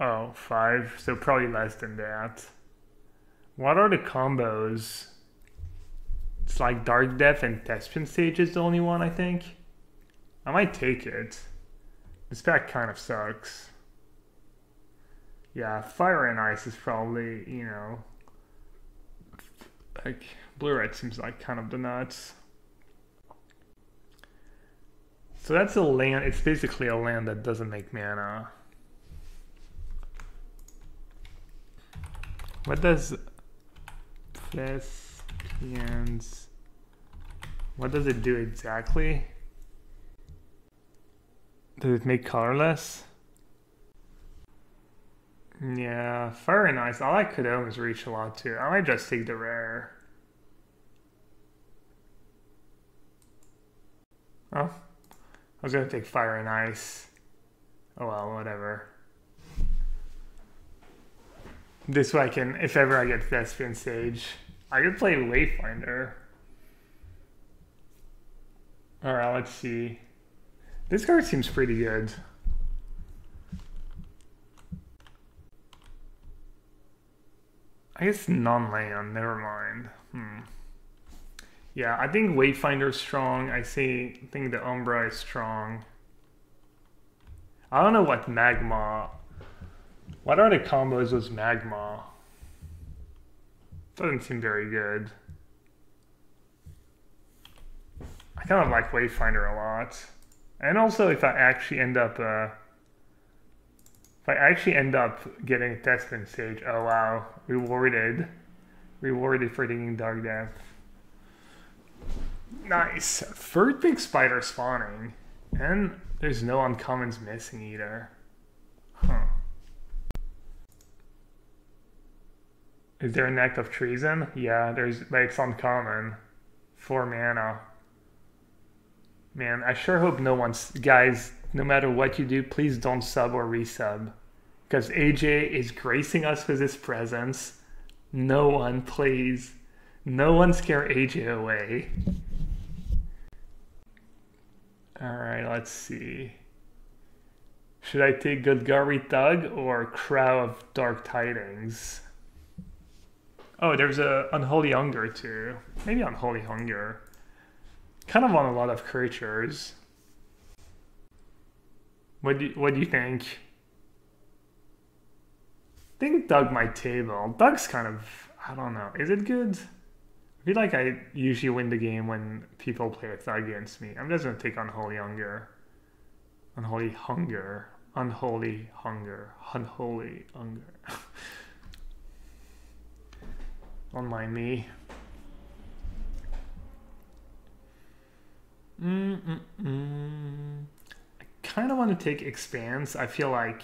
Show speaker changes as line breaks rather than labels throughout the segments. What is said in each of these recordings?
Oh, 5, so probably less than that. What are the combos? It's like Dark Depth and Thespian Stage is the only one, I think. I might take it. This pack kind of sucks. Yeah, Fire and Ice is probably, you know, like, Blue-Red seems like kind of the nuts. So that's a land, it's basically a land that doesn't make mana. What does Thespians, what does it do exactly? Does it make colorless? Yeah, Fire and Ice. I like Kodoma's Reach a lot too. I might just take the rare. Oh, I was gonna take Fire and Ice. Oh well, whatever. This way I can, if ever I get Thespian Sage, I could play Wayfinder. Alright, let's see. This card seems pretty good. I guess non-land, never mind. Yeah, I think Wayfinder's strong. I think the Umbra is strong. I don't know what Magma. What are the combos with Magma? Doesn't seem very good. I kind of like Wayfinder a lot. And also if I actually end up getting Thespian Sage, oh wow, rewarded for taking Dark Depth. Nice. Third big spider spawning. And there's no uncommons missing either. Huh. Is there an Act of Treason? Yeah, but it's uncommon. 4 mana. Man, I sure hope no one's... Guys, no matter what you do, please don't sub or resub. Because AJ is gracing us with his presence. No one, please. No one scare AJ away. Alright, let's see. Should I take Godgari Thug or Crow of Dark Tidings? Oh, there's a Unholy Hunger too. Maybe Unholy Hunger. Kind of want a lot of creatures. What do you think? I think Doug might table. Doug's kind of, I don't know. Is it good? I feel like I usually win the game when people play a Thug against me. I'm just gonna take Unholy Hunger. Unholy Hunger. Unholy Hunger. Unholy Hunger. Don't mind me. I kind of want to take Expanse. I feel like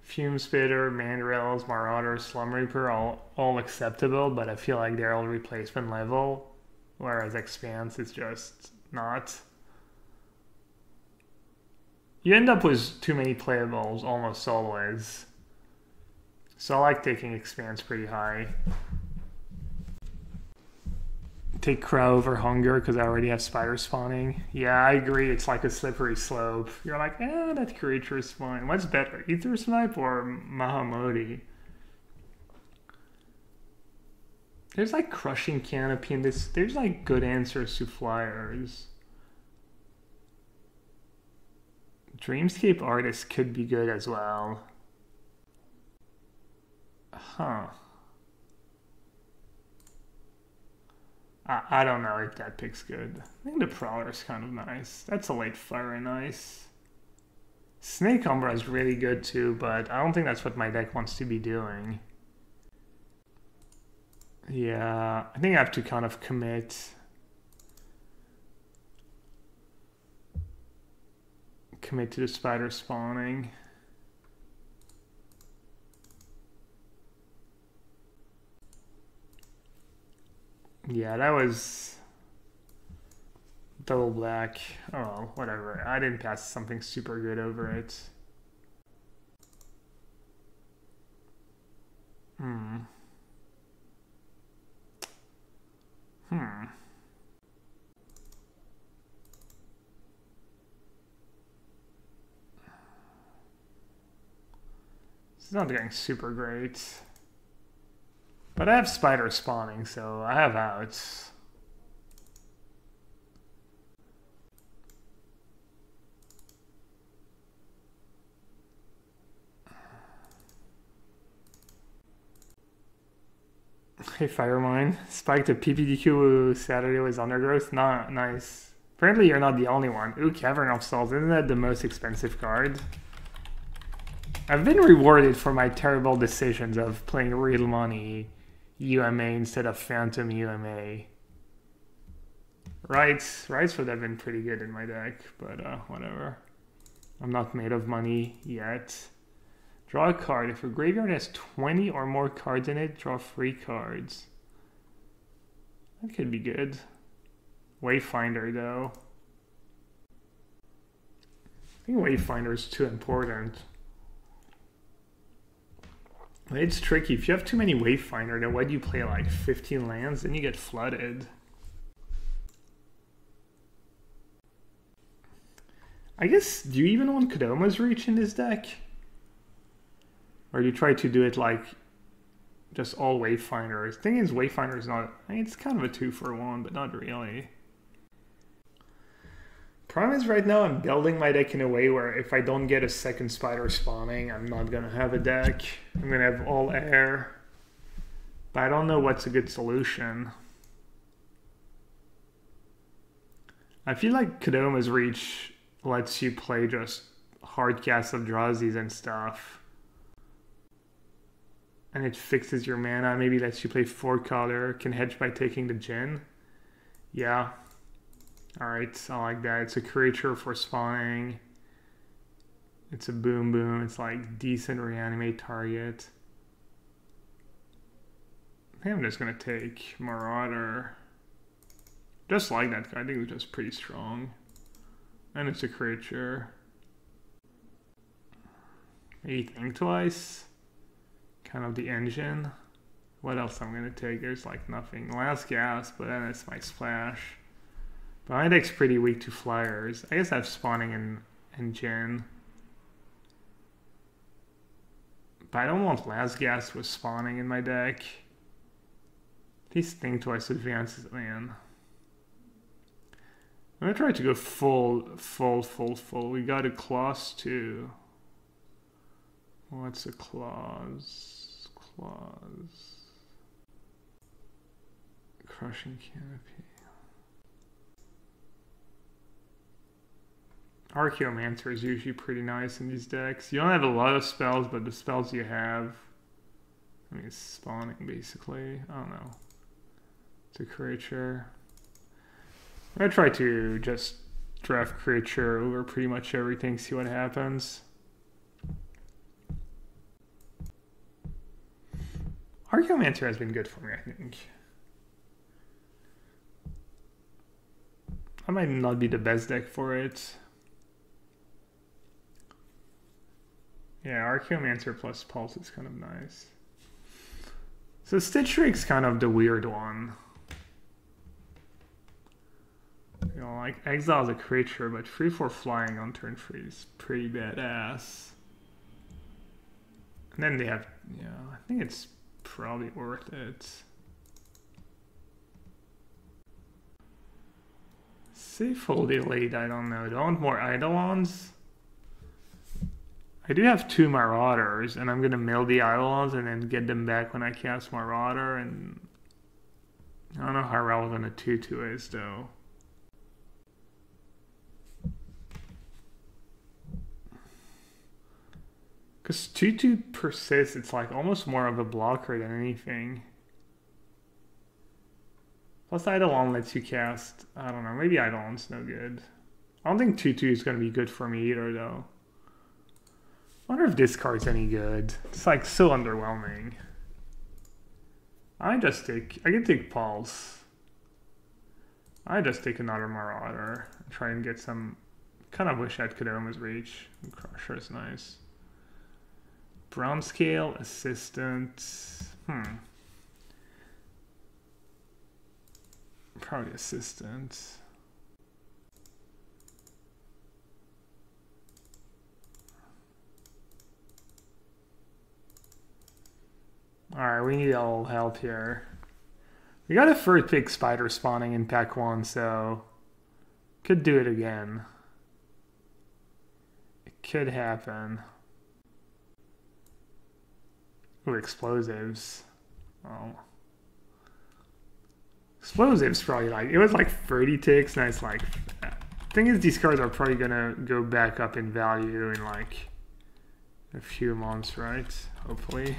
Fume Spitter, Mandrills, Marauders, Slum Reaper all acceptable, but I feel like they're all replacement level, whereas Expanse is just not. You end up with too many playables almost always. So I like taking Expanse pretty high. Take Crow over Hunger because I already have Spider spawning. Yeah, I agree. It's like a slippery slope. You're like, that creature is fine. What's better, Ether Snipe or Mahamodi? There's like Crushing Canopy in this. There's like good answers to flyers. Dreamscape Artist could be good as well. Huh. I don't know if that pick's good. I think the Prowler's kind of nice. That's a late Fire and Ice. Snake Umbra is really good too, but I don't think that's what my deck wants to be doing. Yeah, I think I have to kind of commit to the Spider spawning. Yeah, that was double black. Oh, well, whatever. I didn't pass something super good over it. It's not getting super great. But I have spiders spawning, so I have outs. Hey, Firemine. Spike to PPDQ Saturday was undergrowth. Not nice. Apparently you're not the only one. Ooh, Cavern of Souls. Isn't that the most expensive card? I've been rewarded for my terrible decisions of playing real money UMA instead of Phantom UMA. Rights would have been pretty good in my deck, but whatever. I'm not made of money yet. Draw a card. If your graveyard has 20 or more cards in it, draw 3 cards. That could be good. Wayfinder, though. I think Wayfinder is too important. It's tricky. If you have too many Wayfinder, then why do you play like 15 lands? Then you get flooded. I guess, do you even want Kodoma's Reach in this deck? Or do you try to do it like just all Wayfinders? The thing is, Wayfinder is not, I mean, it's kind of a 2-for-1, but not really. Problem is right now I'm building my deck in a way where if I don't get a second spider spawning, I'm not gonna have a deck. I'm gonna have all air. But I don't know what's a good solution. I feel like Kodoma's Reach lets you play just hard cast of Drazies and stuff. And it fixes your mana, maybe lets you play 4 color, can hedge by taking the Djinn. Yeah. Alright, I like that. It's a creature for spawning. It's a boom boom. It's like decent reanimate target. I think I'm just gonna take Marauder. Just like that guy. I think it's just pretty strong. And it's a creature. Maybe think twice. Kind of the engine. What else I'm gonna take? There's like nothing. Last gas, but then it's my splash. But my deck's pretty weak to flyers. I guess I have spawning and Djinn. But I don't want last gas with spawning in my deck. At least think twice advances, man. I'm gonna try to go full. We got a clause too. What's a clause? Crushing Canopy. Archaeomancer is usually pretty nice in these decks. You don't have a lot of spells, but the spells you have, I mean, it's spawning basically. I don't know. It's a creature. I'm gonna try to just draft creature over pretty much everything, see what happens. Archaeomancer has been good for me, I think. I might not be the best deck for it. Yeah, Archaeomancer plus Pulse is kind of nice. So Stitch Rake's kind of the weird one. You know, like exile's a creature, but 3/4 flying on turn 3 is pretty badass. And then they have, yeah, I think it's probably worth it. Safe hold elite, I don't know. Do I want more Eidolons? I do have 2 Marauders, and I'm gonna mill the Eidolons and then get them back when I cast Marauder, and I don't know how relevant a 2/2 is though. Because 2/2 persists, it's like almost more of a blocker than anything. Plus Eidolon lets you cast, I don't know, maybe Eidolon's no good. I don't think 2/2 is going to be good for me either though. I wonder if this card's any good. It's like so underwhelming. I can take Pulse. I just take another Marauder. Try and get some, kind of wish I had Kodoma's Reach. Crusher is nice. Brown Scale, Assistant, probably Assistant. Alright, we need all help here. We got a first big spider spawning in pack 1, so could do it again. It could happen. Ooh, explosives. Oh. Explosives probably like, it was like 30 ticks, and it's like, thing is these cards are probably gonna go back up in value in like a few months, right? Hopefully.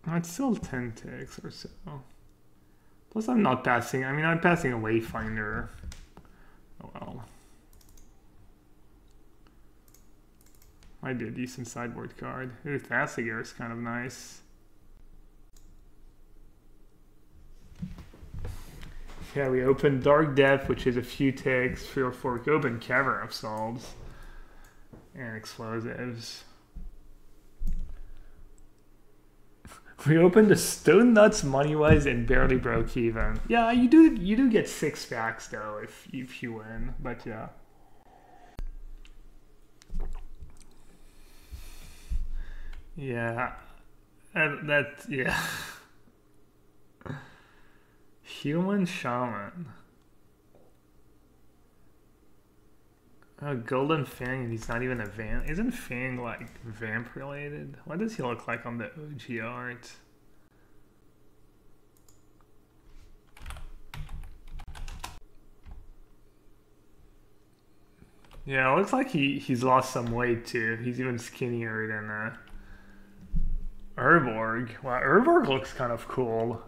Oh, it's still 10 ticks or so. Plus I'm not passing, I mean I'm passing a Wayfinder. Oh well. Might be a decent sideboard card. Ooh, Thasiger is kind of nice. Yeah, we opened Dark Depth, which is a few ticks, 3 or 4. We opened Cavern of Souls and explosives. We opened the Stone Nuts money-wise and barely broke even. Yeah, you do get 6 packs though if you win, but yeah. Yeah, yeah. Human Shaman. Oh, Golden Fang, and he's not even a vamp. Isn't Fang like vamp related? What does he look like on the OG art? Yeah, it looks like he's lost some weight too. He's even skinnier than Urborg. Wow, Urborg looks kind of cool.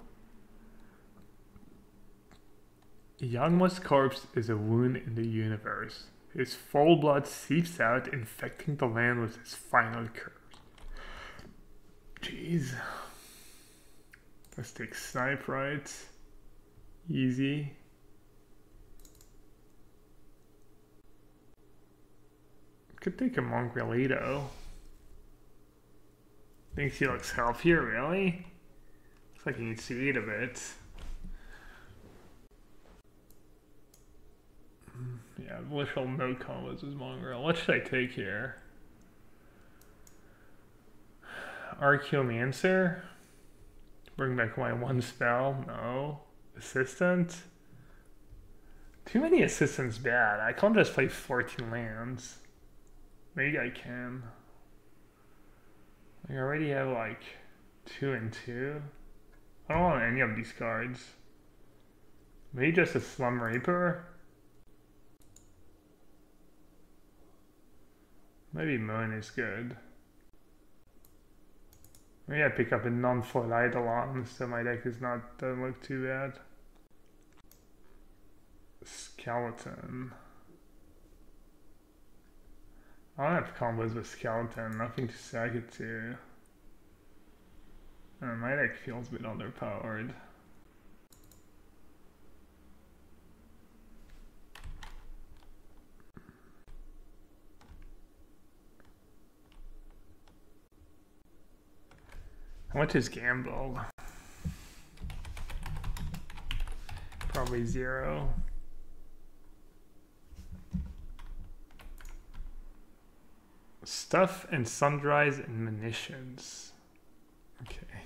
Yagmoth's corpse is a wound in the universe. His foul blood seeps out, infecting the land with his final curse. Jeez. Let's take Snipe, right? Easy. Could take a Mongrelito. Thinks he looks healthier, really? Looks like he needs to eat a bit. Yeah, literal no combos is Mongrel. What should I take here? Archaeomancer? Bring back my 1 spell? No. Assistant? Too many assistants bad. I can't just play 14 lands. Maybe I can. I already have like 2 and 2. I don't want any of these cards. Maybe just a Slum Reaper? Maybe Moon is good. Maybe I pick up a non-foil Eidolon, so my deck doesn't look too bad. Skeleton. I don't have combos with Skeleton, nothing to sack it to. My deck feels a bit underpowered. How much is Gamble? Probably 0. Stuff and sundries and munitions. Okay.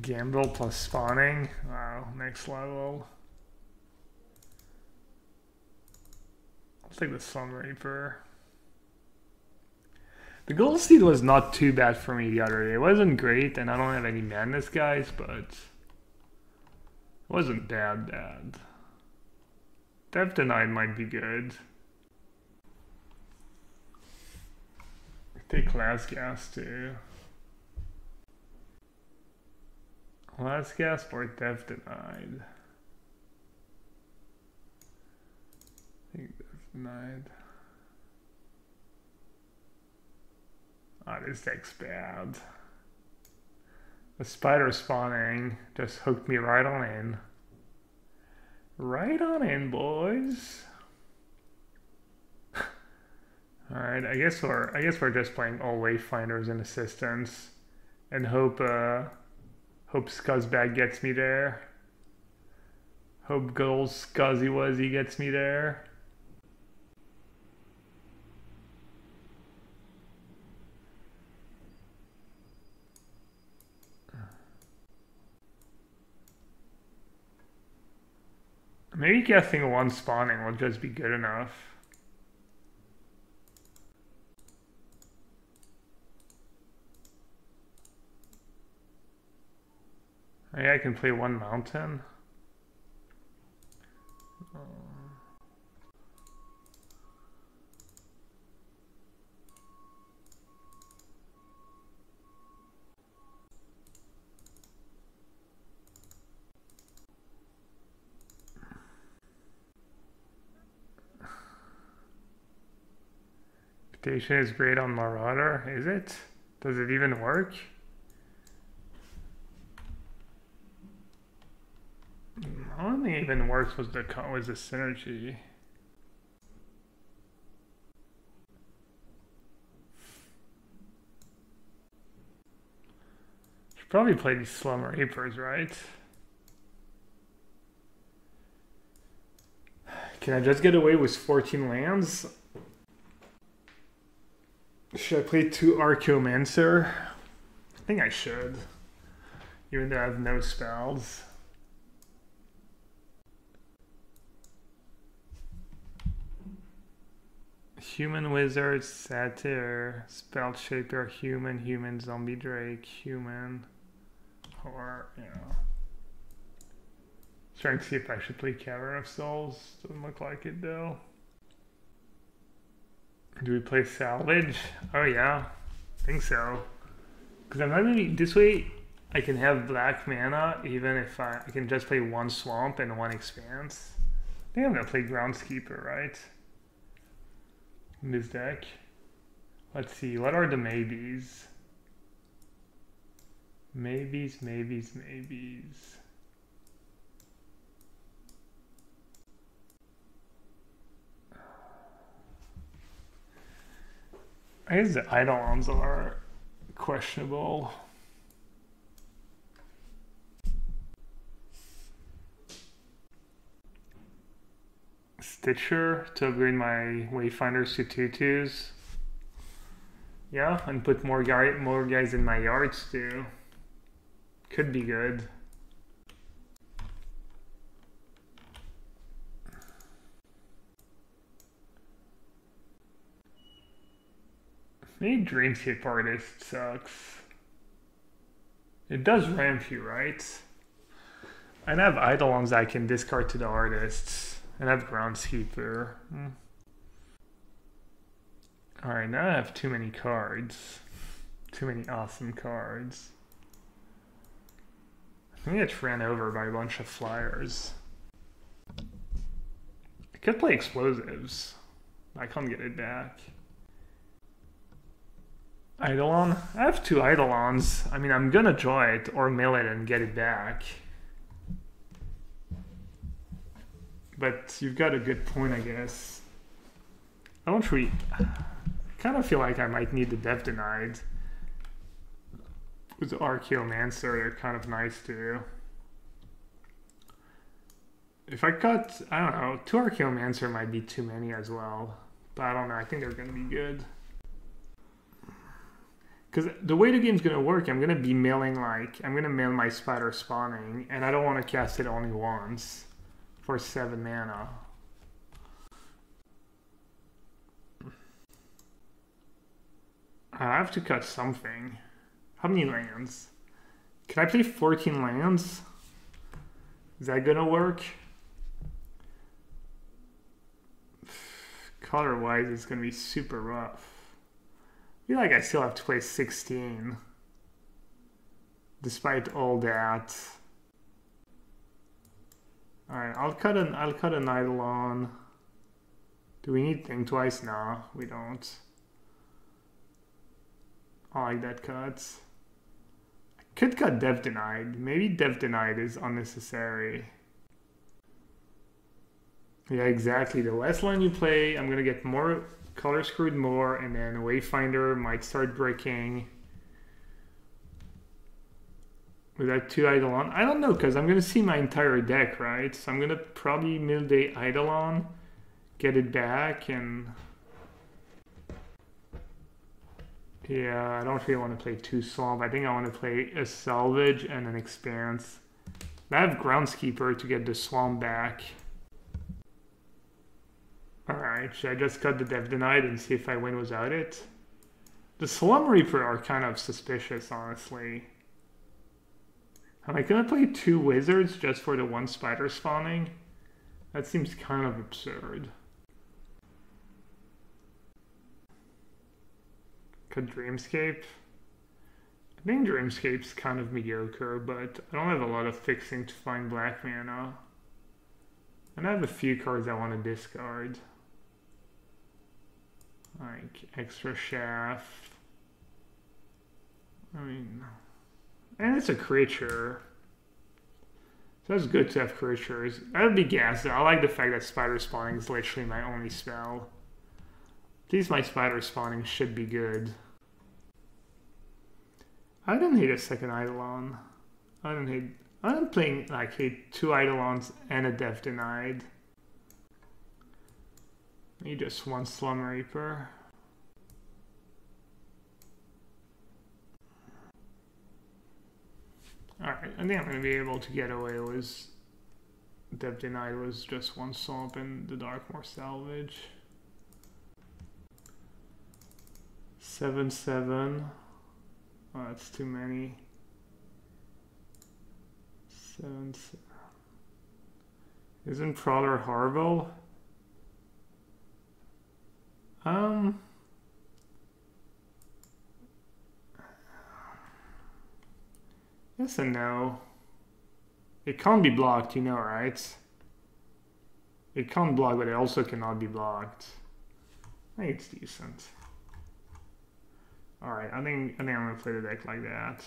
Gamble plus spawning. Wow, next level. I'll take the Slum Reaper. The Gold Steed was not too bad for me the other day. It wasn't great, and I don't have any Madness guys, but it wasn't bad. Death Denied might be good. Take Last Gasp too. Last Gasp or Death Denied? I think Death Denied. Ah, oh, this deck's bad. The spider spawning just hooked me right on in. Right on in, boys. Alright, I guess we're just playing all Wayfinders and Assistants and hope Scuzzbag gets me there. Hope good old Scuzzy Wuzzy gets me there. Maybe guessing one spawning will just be good enough. Maybe I can play one mountain. Station is great on Marauder, is it? Does it even work? The only thing that even works was the synergy. Should probably play these Slum Reapers, right? Can I just get away with 14 lands? Should I play 2 Archaeomancer? I think I should. Even though I have no spells. Human Wizard, Satyr, Spell Shaper, Human, Zombie Drake, Human. Or, you know. Trying to see if I should play Cavern of Souls. Doesn't look like it though. Do we play Salvage? Oh yeah, I think so. Because I'm not really, this way I can have black mana even if I can just play 1 Swamp and 1 Expanse. I think I'm gonna play Groundskeeper, right? In this deck. Let's see, what are the maybes? Maybes. I guess the Eidolons are questionable. Stitcher to upgrade my Wayfinders to 2/2s. Yeah, and put more guys in my yards too. Could be good. Maybe Dreamscape Artist sucks. It does ramp you, right? And I have Eidolons I can discard to the artists. And I have Groundskeeper. Alright, now I have too many cards. Too many awesome cards. I think I get ran over by a bunch of flyers. I could play Explosives. I can't get it back. Eidolon? I have 2 Eidolons. I mean, I'm gonna draw it or mill it and get it back. But you've got a good point, I guess. I don't really... I kind of feel like I might need the Death Denied. With the Archaeomancer, they're kind of nice too. If I cut, I don't know, 2 Archaeomancer might be too many as well. But I don't know, I think they're gonna be good. Because the way the game's going to work, I'm going to be milling I'm going to mill my Spider Spawning, and I don't want to cast it only once for 7 mana. I have to cut something. How many lands? Can I play 14 lands? Is that going to work? Color-wise, it's going to be super rough. I feel like I still have to play 16. Despite all that. Alright, I'll cut an Eidolon. Do we need Think Twice? No, we don't. I like that cut. I could cut Death Denied. Maybe Death Denied is unnecessary. Yeah, exactly. The less line you play, I'm gonna get more color screwed more, and then Wayfinder might start breaking. With that 2 Eidolon, I don't know, because I'm gonna see my entire deck, right? So I'm gonna probably mill the Eidolon, get it back, and yeah, I don't really want to play 2 Swamp. I think I want to play a Salvage and an Expanse. I have Groundskeeper to get the Swamp back. Alright, should I just cut the Death Denied and see if I win without it? The Slum Reaper are kind of suspicious, honestly. Am I gonna play 2 wizards just for the 1 spider spawning? That seems kind of absurd. Cut Dreamscape. I think Dreamscape's kind of mediocre, but I don't have a lot of fixing to find black mana. And I have a few cards I want to discard. Like Extra Shaft. I mean, and it's a creature. So it's good to have creatures. I would be gassed though. I like the fact that spider spawning is literally my only spell. At least my spider spawning should be good. I don't hate a second Eidolon. I'm playing like hate 2 Eidolons and a Death Denied. Maybe just 1 Slum Reaper. Alright, I think I'm going to be able to get away with Death Denied was just 1 Swamp and the Darkmoor Salvage. 7/7. Oh, that's too many. 7/7. Isn't Prowler Harvel? Yes and no. It can't be blocked, you know, right? It can't block, but it also cannot be blocked. I think it's decent. Alright, I think I'm gonna play the deck like that.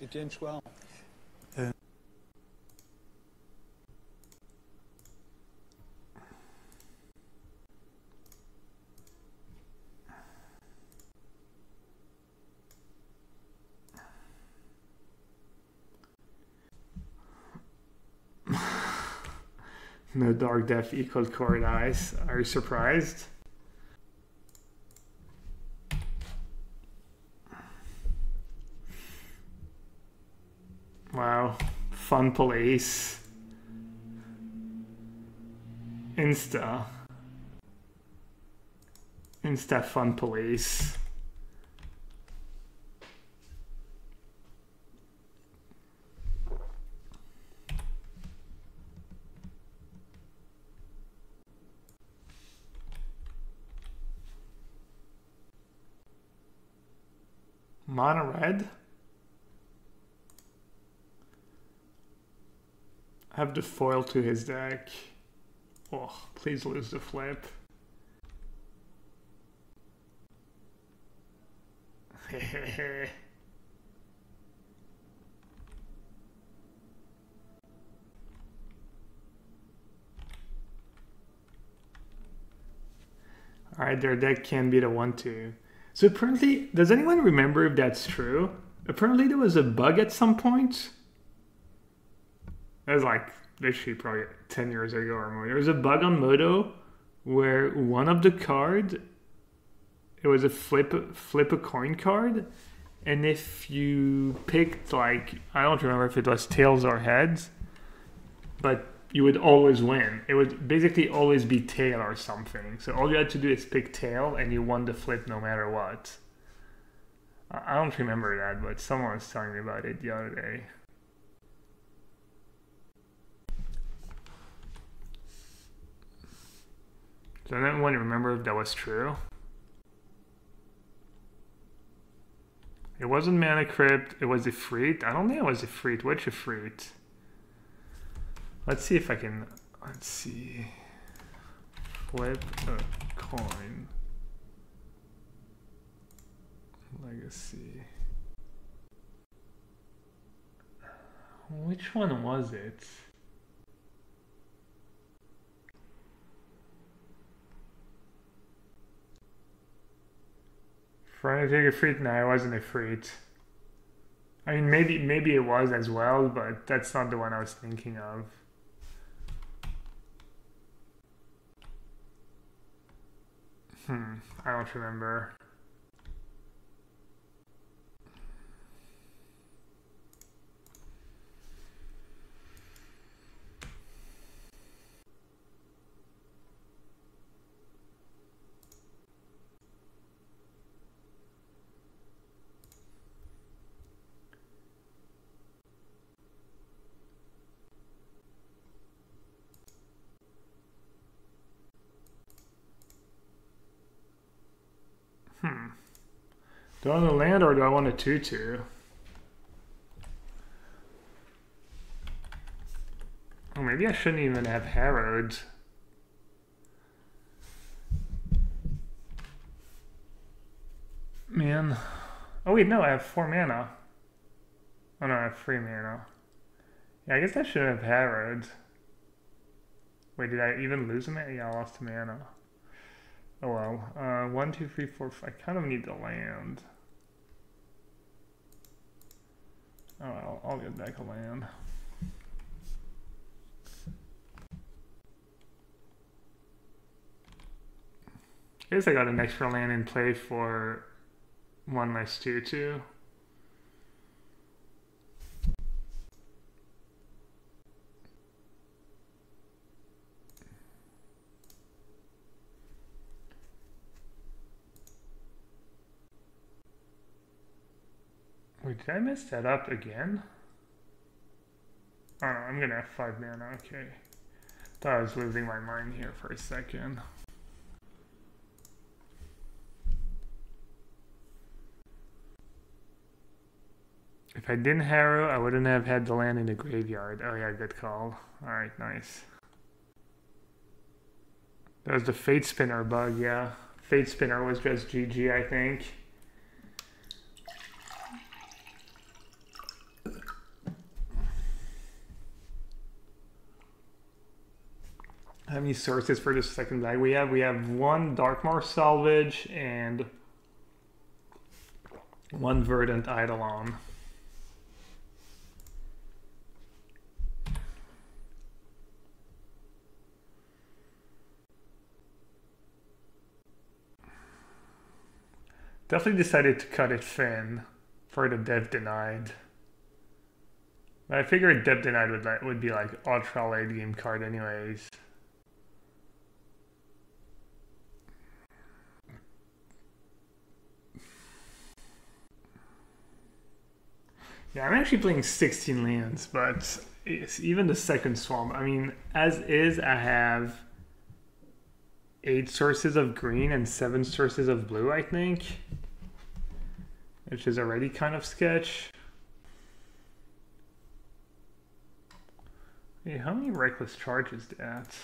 It did well.
No Dark Death equal Core Dice. Are you surprised? Wow. Fun Police. Insta Fun Police. Mono red. Have the foil to his deck. Oh, please lose the flip. Hehehe. Alright, their deck can be the 1/2. So apparently, does anyone remember if that's true? Apparently there was a bug at some point. That was like literally probably 10 years ago or more. There was a bug on Moto where one of the card, it was a flip a coin card, and if you picked like, I don't remember if it was tails or heads, but you would always win. It would basically always be tail or something. So all you had to do is pick tail and you won the flip no matter what. I don't remember that, but someone was telling me about it the other day. So I don't want to remember if that was true. It wasn't Mana Crypt, it was Ifrit. I don't think it was Ifrit. Which Ifrit? Let's see if I can, let's see. Flip a coin. Legacy. Which one was it? Trying to take a freak? No, it wasn't a freak. I mean, maybe it was as well, but that's not the one I was thinking of. I don't remember. Do I want to land or do I want a 2/2? Oh, maybe I shouldn't even have harrowed. Man. Oh wait, no, I have 4 mana. Oh no, I have 3 mana. Yeah, I guess I should have harrowed. Wait, did I even lose a mana? Yeah, I lost a mana. Oh well. 1, 2, 3, 4, 5. I kind of need to land. Oh well, I'll get back a land. I guess I got an extra land in play for 1 less 2/2. Wait, did I mess that up again? Oh no, I'm gonna have 5 mana, okay. Thought I was losing my mind here for a second. If I didn't harrow, I wouldn't have had the land in the graveyard. Oh yeah, good call. Alright, nice. That was the Fate Spinner bug, yeah. Fate Spinner was just GG, I think. How many sources for this second bag? We have 1 Darkmoor Salvage and 1 Verdant Eidolon. Definitely decided to cut it thin for the Dev Denied. But I figured Dev Denied would be like ultra late game card anyways. Yeah, I'm actually playing 16 lands, but it's even the second swamp. I mean, as is, I have 8 sources of green and 7 sources of blue, I think. Which is already kind of sketch. Hey, how many reckless charges that?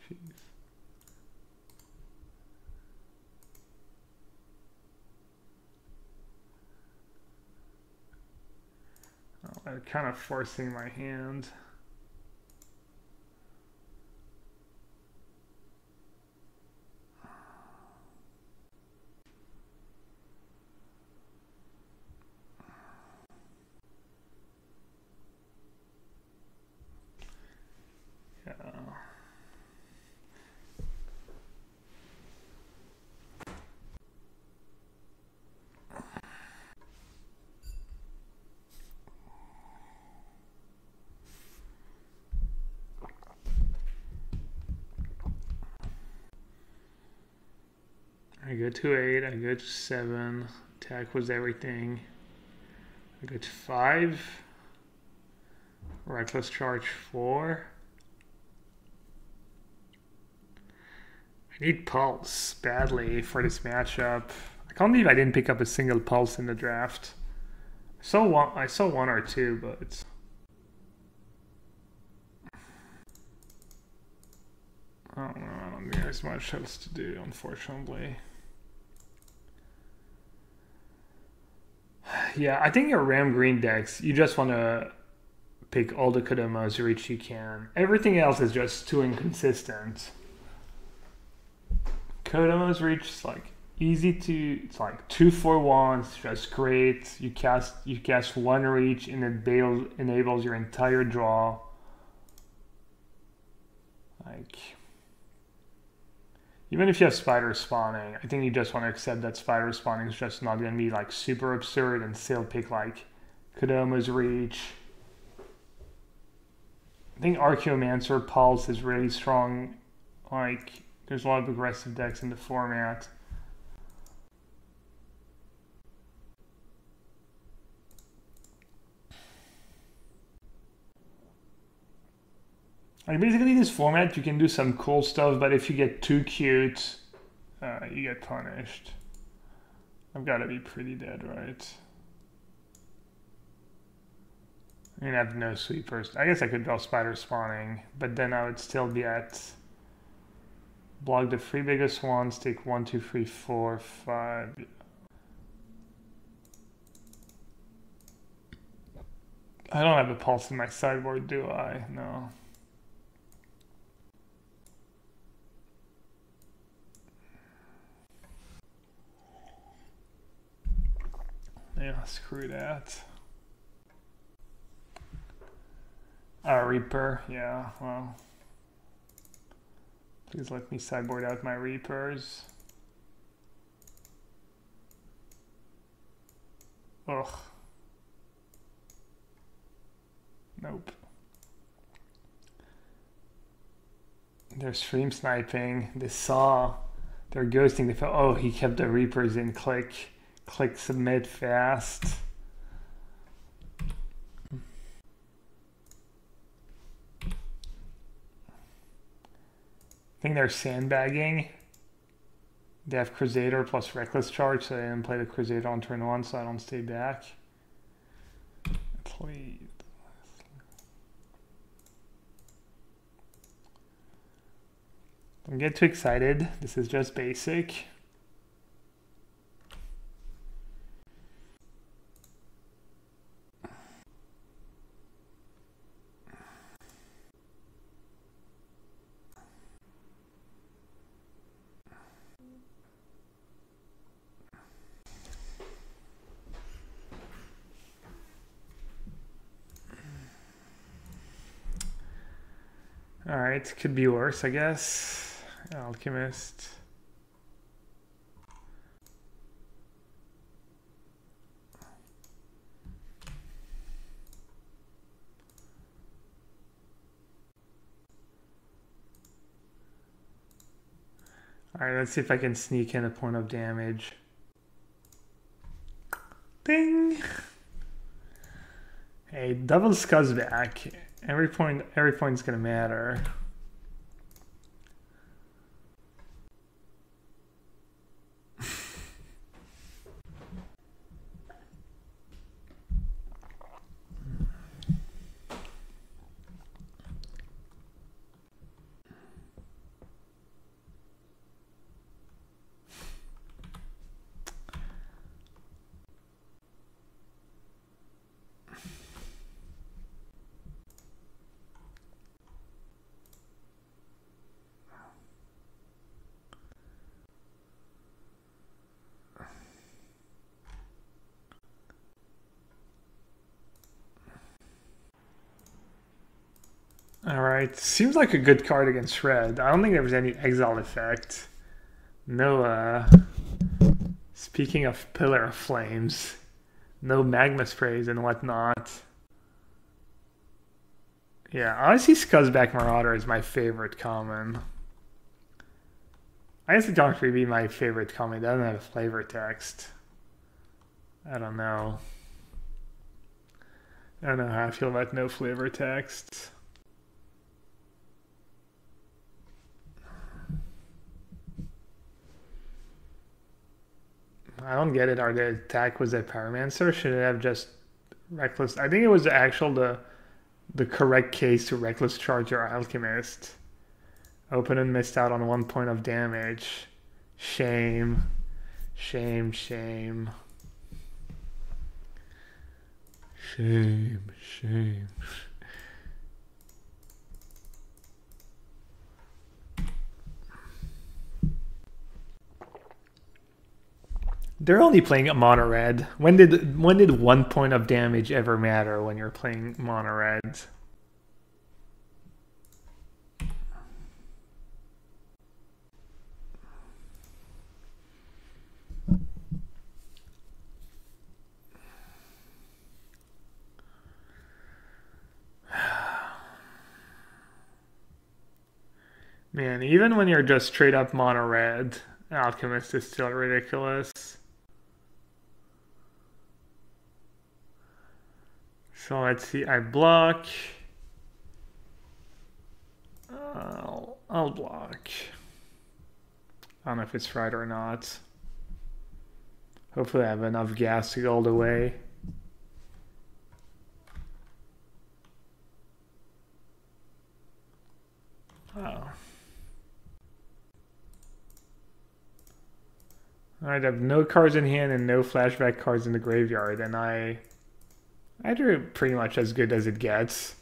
Jeez. Oh, I'm kind of forcing my hand. I go to 8, I go to 7, attack was everything. I go to 5, reckless charge 4. I need pulse badly for this matchup. I can't believe I didn't pick up a single pulse in the draft. I saw 1 or 2, but I don't know, I don't think there's much else to do, unfortunately. Yeah, I think your Ram Green decks, you just want to pick all the Kodoma's reach you can. Everything else is just too inconsistent. Kodoma's reach is like easy to, it's like 2 for 1, it's just great. You cast 1 reach and it enables your entire draw. Like, Even if you have spider spawning, I think you just want to accept that spider spawning is just not going to be like super absurd and still pick like Kodoma's Reach. I think Archaeomancer Pulse is really strong. Like, there's a lot of aggressive decks in the format. Like, basically this format, you can do some cool stuff, but if you get too cute, you get punished. I've got to be pretty dead, right? I mean, I have no sweepers. I guess I could draw spider spawning, but then I would still be at block the 3 biggest ones, take 1, 2, 3, 4, 5. I don't have a pulse in my sideboard, do I? No. Yeah, screw that. Reaper, yeah, well. Please let me sideboard out my Reapers. Ugh. Nope. They're stream sniping. They saw. They're ghosting. They thought, oh, he kept the Reapers in. Click submit fast. I think they're sandbagging. They have Crusader plus Reckless Charge, so they didn't play the Crusader on turn 1, so I don't stay back. Please. Don't get too excited. This is just basic. Alright, could be worse, I guess. Alchemist. Alright, let's see if I can sneak in a point of damage. Ding! Hey, double scuzz back. Every point's gonna matter. Alright, seems like a good card against Shred. I don't think there was any exile effect. No, speaking of Pillar of Flames, no magma sprays and whatnot. Yeah, honestly, Scuzzback Marauder is my favorite common. I guess it can't really be my favorite common. It doesn't have a flavor text. I don't know. I don't know how I feel about no flavor text. I don't get it. Are the attack was a Pyromancer? Should it have just Reckless? I think it was the correct case to Reckless Charge your Alchemist. Opponent missed out on 1 point of damage. Shame. Shame, shame. Shame, shame. They're only playing mono red. When did 1 point of damage ever matter when you're playing mono red? Man, even when you're just straight up mono red, Alchemist is still ridiculous. So let's see, I block. I'll block. I don't know if it's right or not. Hopefully I have enough gas to go all the way. Oh. Alright, I have no cards in hand and no flashback cards in the graveyard, and I drew pretty much as good as it gets.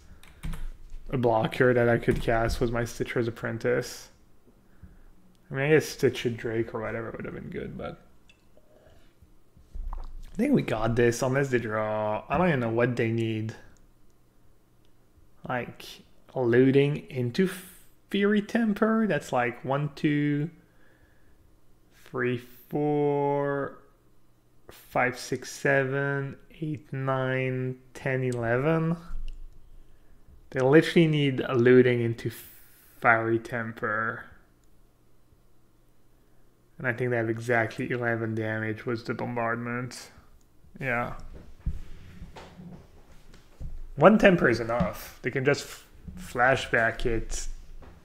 A blocker that I could cast was my Stitcher's Apprentice. I mean, I guess Stitcher Drake or whatever would have been good, but I think we got this unless they draw. I don't even know what they need. Like looting into Fury Temper. That's like 1, 2, 3, 4, 5, 6, 7, 8, 9, 10, 11. They literally need a looting into Fiery Temper. And I think they have exactly 11 damage was the bombardment. Yeah. 1 temper is enough. They can just flashback it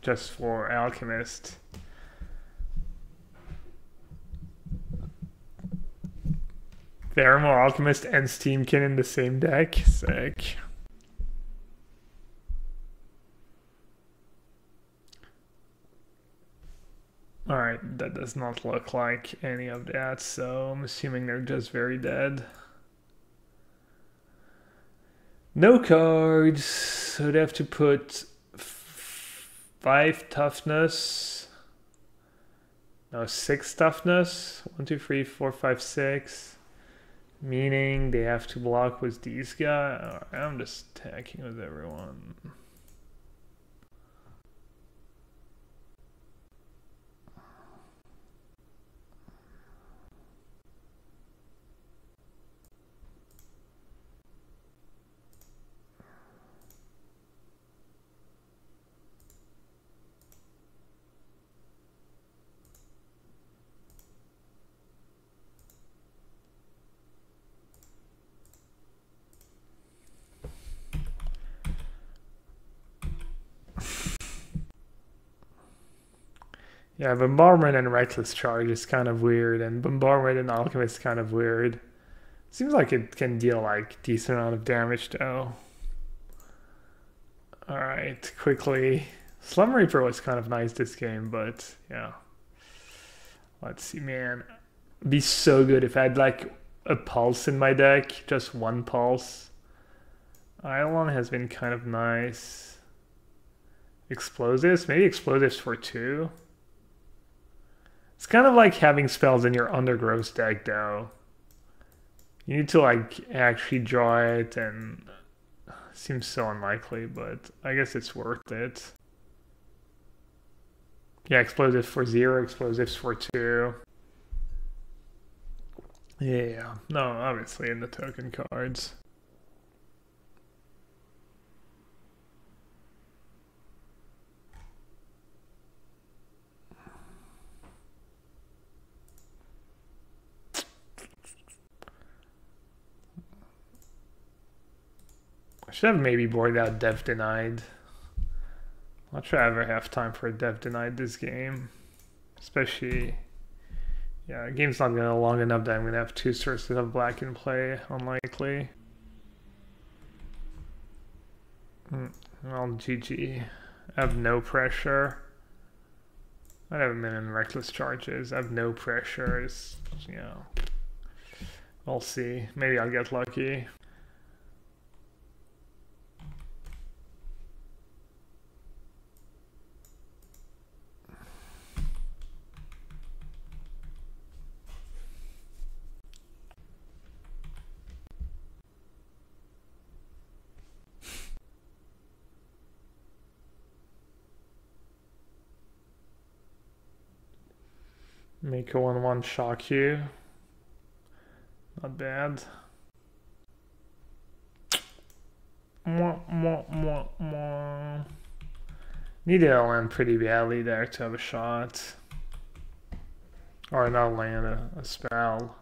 just for Alchemist. Theramore, Alchemist, and Steamkin in the same deck. Sick. Alright, that does not look like any of that, so I'm assuming they're just very dead. No cards, so they have to put 5 toughness. No, 6 toughness. 1, 2, 3, 4, 5, 6. Meaning they have to block with these guys. Right, I'm just attacking with everyone. Yeah, Bombardment and Reckless Charge is kind of weird, and Bombardment and Alchemist is kind of weird. Seems like it can deal like decent amount of damage though. Alright, quickly. Slum Reaper was kind of nice this game, but yeah. Let's see, man. It'd be so good if I had like a pulse in my deck, just 1 pulse. Eidolon has been kind of nice. Explosives, maybe explosives for 2. It's kind of like having spells in your Undergrowth deck though. You need to like actually draw it, and it seems so unlikely, but I guess it's worth it. Yeah, explosives for 0, explosives for 2. Yeah, no, obviously in the token cards. I should have maybe boarded out Dev Denied. I'm not sure I ever have time for a Dev Denied this game. Especially, yeah, the game's not going to go long enough that I'm going to have 2 sources of black in play. Unlikely. Well, GG. I have no pressure. I have a million reckless charges. I have no pressure. It's, you know, we'll see. Maybe I'll get lucky. Make a 1/1 shock you. Not bad. Mwah, mwah, mwah, mwah. Need to land pretty badly there to have a shot. Or not land a spell.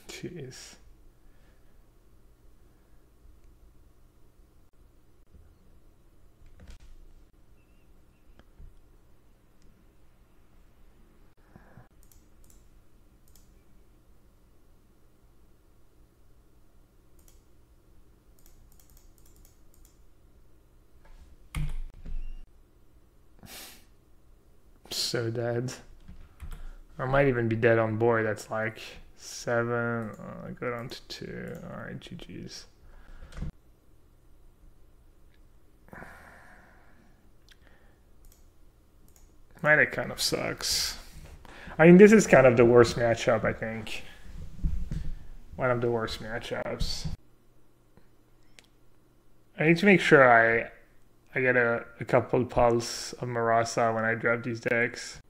Jeez. So dead. I might even be dead on board. That's like 7. I go down to 2. Alright, GG's. That kind of sucks. I mean, this is kind of the worst matchup, I think. One of the worst matchups. I need to make sure I get a couple pulls of Marasa when I draft these decks.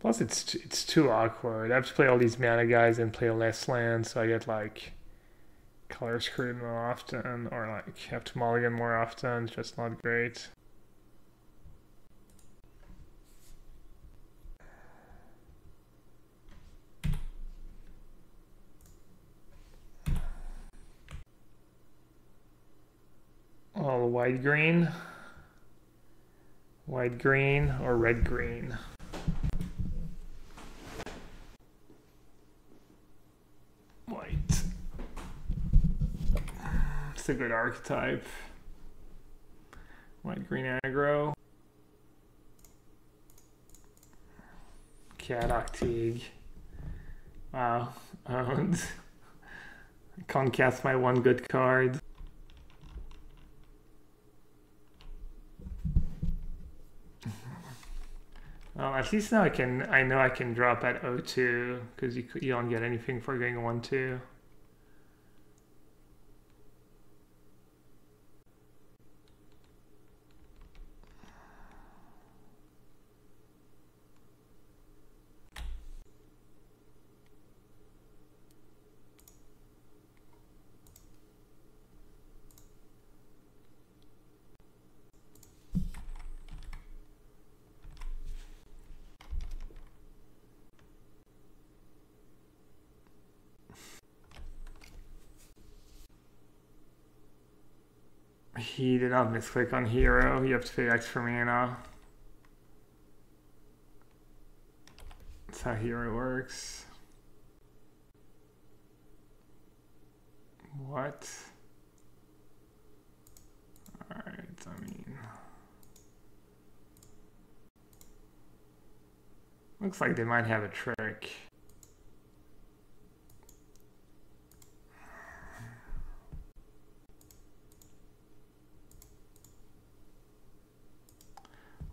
Plus, it's too awkward. I have to play all these mana guys and play less land, so I get like color screwed more often, or like have to mulligan more often. It's just not great. All white green, or red green. White. It's a good archetype. White green aggro. Cadoctig. Wow. Owned. Can't cast my one good card. Well, at least now I know I can drop at 0-2 because you don't get anything for going 1-2. He did not misclick on hero. You have to pay extra mana. That's how hero works. What? Alright, I mean... Looks like they might have a trick.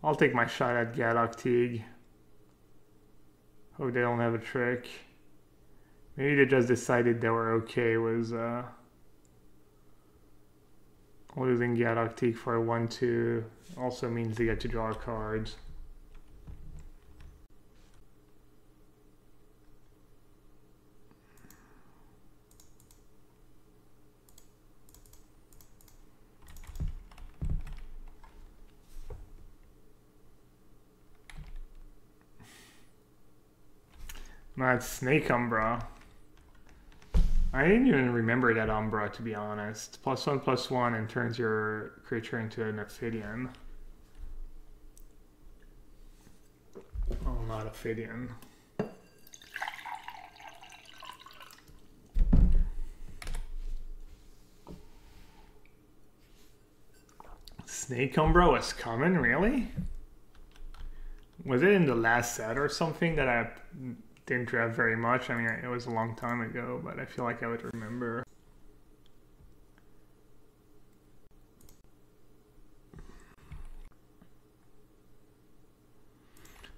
I'll take my shot at Galactig. Hope they don't have a trick. Maybe they just decided they were okay with losing Galactig for a 1-2. Also means they get to draw cards. That's Snake Umbra. I didn't even remember that Umbra, to be honest. +1/+1 and turns your creature into an Ophidian. Oh, not Ophidian. Snake Umbra was common, really? Was it in the last set or something that I didn't draft very much? I mean, it was a long time ago, but I feel like I would remember.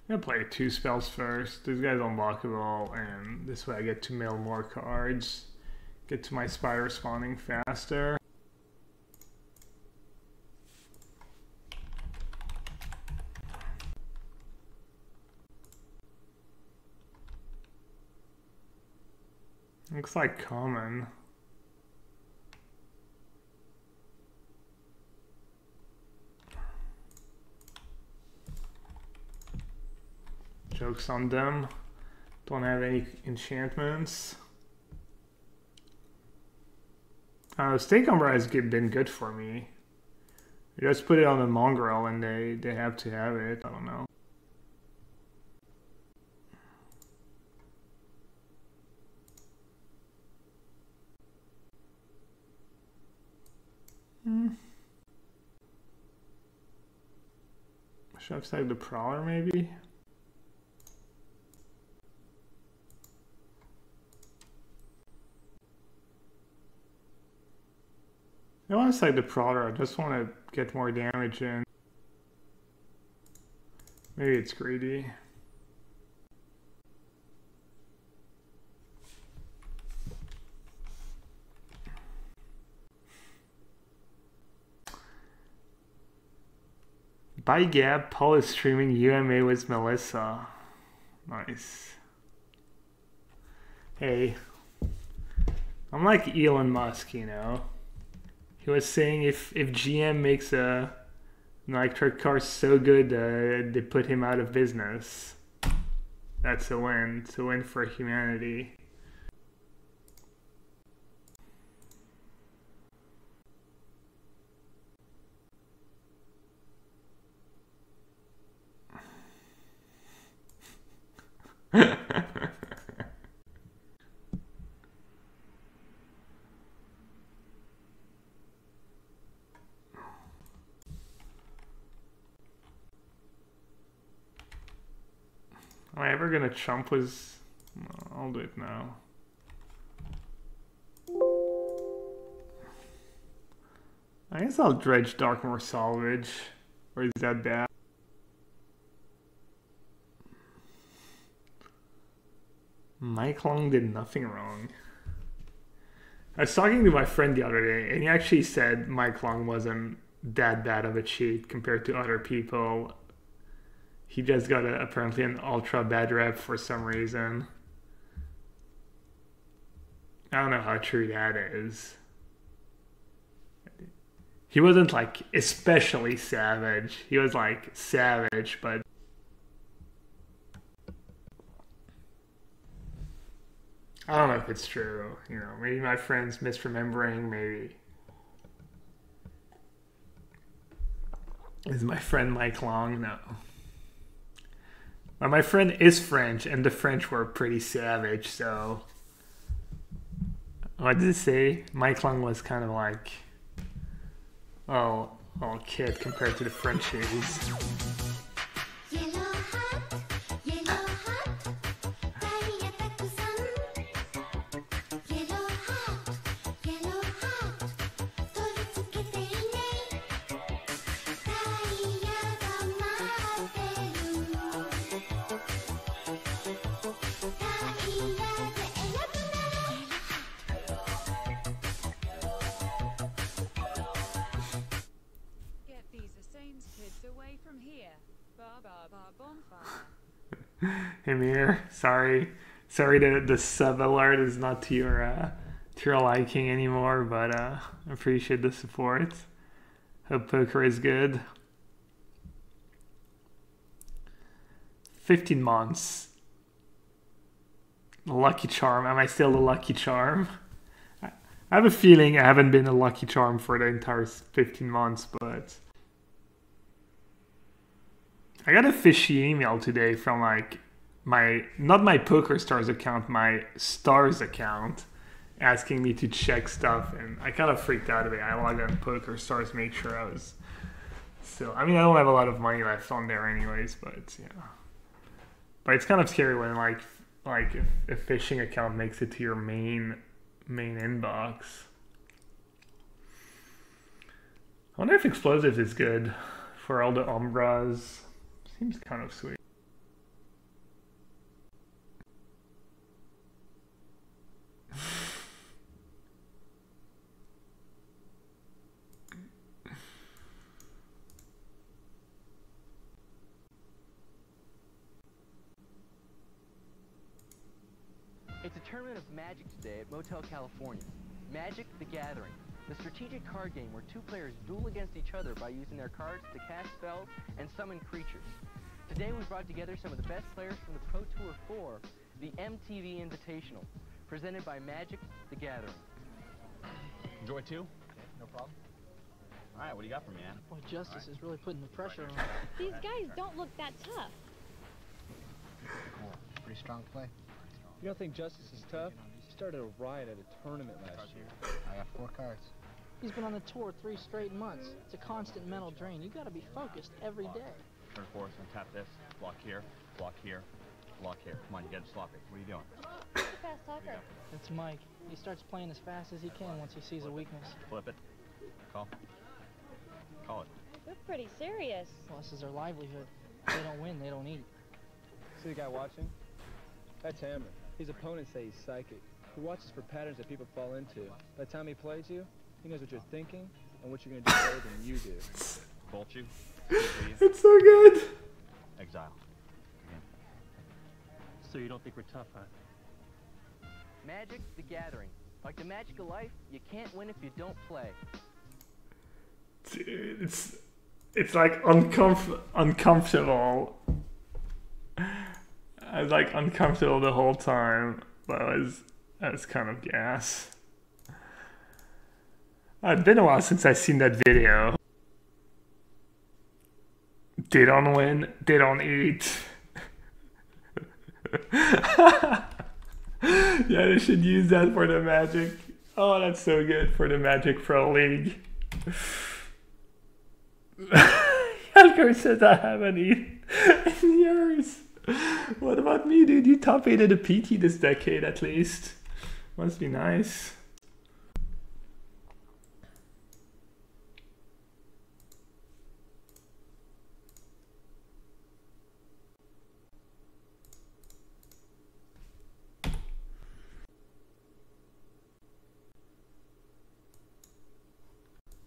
I'm gonna play 2 spells first. This guy's unblockable, and this way I get to mill more cards. Get to my spider spawning faster. Looks like common. Joke's on them. Don't have any enchantments. Stake Umbra has been good for me. You just put it on the mongrel and they have to have it. I don't know. Should I have sacked the Prowler maybe? I want to sack the Prowler, I just want to get more damage in. Maybe it's greedy. By Gab, Paul is streaming UMA with Melissa. Nice. Hey, I'm like Elon Musk, you know. He was saying if GM makes an electric car so good they put him out of business. That's a win. It's a win for humanity. Am I ever gonna chump with... No, I'll do it now. I guess I'll dredge Darkmoor Salvage. Or is that bad? Mike Long did nothing wrong. I was talking to my friend the other day, and he actually said Mike Long wasn't that bad of a cheat compared to other people. He just got apparently an ultra bad rep for some reason. I don't know how true that is. He wasn't like especially savage. He was like savage, but I don't know if it's true. You know, maybe my friend's misremembering, maybe. Is my friend Mike Long? No. Well, my friend is French, and the French were pretty savage, so... What did it say? Mike Long was kind of like... Oh, kid compared to the Frenchies. Amir, sorry the sub alert is not to your liking anymore, but I appreciate the support. Hope poker is good. 15 months. Lucky charm. Am I still the lucky charm? I have a feeling I haven't been a lucky charm for the entire 15 months, but I got a fishy email today from like not my Poker Stars account, my Stars account, asking me to check stuff, and I kind of freaked out a bit. I logged on Poker Stars, make sure I was still. I mean, I don't have a lot of money left on there, anyways, but yeah. But it's kind of scary when like if a phishing account makes it to your main inbox. I wonder if explosives is good for all the Umbras. Seems kind of sweet.
tournament of Magic today at Motel California. Magic the Gathering, the strategic card game where two players duel against each other by using their cards to cast spells and summon creatures. Today we brought together some of the best players from the Pro Tour 4, the MTV Invitational, presented by Magic the Gathering.
Enjoy too? Okay, no problem. All right, what do you got for me, man?
Boy, Justice is really putting the pressure on.
These guys don't look that tough.
Cool. Pretty strong play.
You don't think Justice is tough? He started a riot at a tournament last year.
I got 4 cards. He's been on the tour 3 straight months. It's a constant mental drain. You gotta be focused every day.
Turn force and tap this. Block here, block here, block here. Come on, you gotta slop it. What are you doing?
Who's the fast talker?
That's Mike. He starts playing as fast as he can once he sees a weakness.
Flip it. Call. Call it.
They're pretty serious.
Well, this is their livelihood. If they don't win, they don't eat.
See the guy watching? That's Hammer. His opponents say he's psychic. He watches for patterns that people fall into. By the time he plays you, he knows what you're thinking and what you're gonna do better than you do.
Bolt you.
It's so good.
Exile.
So you don't think we're tough, huh?
Magic the Gathering. Like the magic of life, you can't win if you don't play.
Dude, it's like uncomfortable. I was like uncomfortable the whole time, but I was kind of gas. It's been a while since I've seen that video. They don't win, they don't eat. Yeah, they should use that for the Magic. Oh, that's so good for the Magic Pro League. Edgar says I haven't eaten in years. What about me, dude? You top 8 at a PT this decade at least. Must be nice.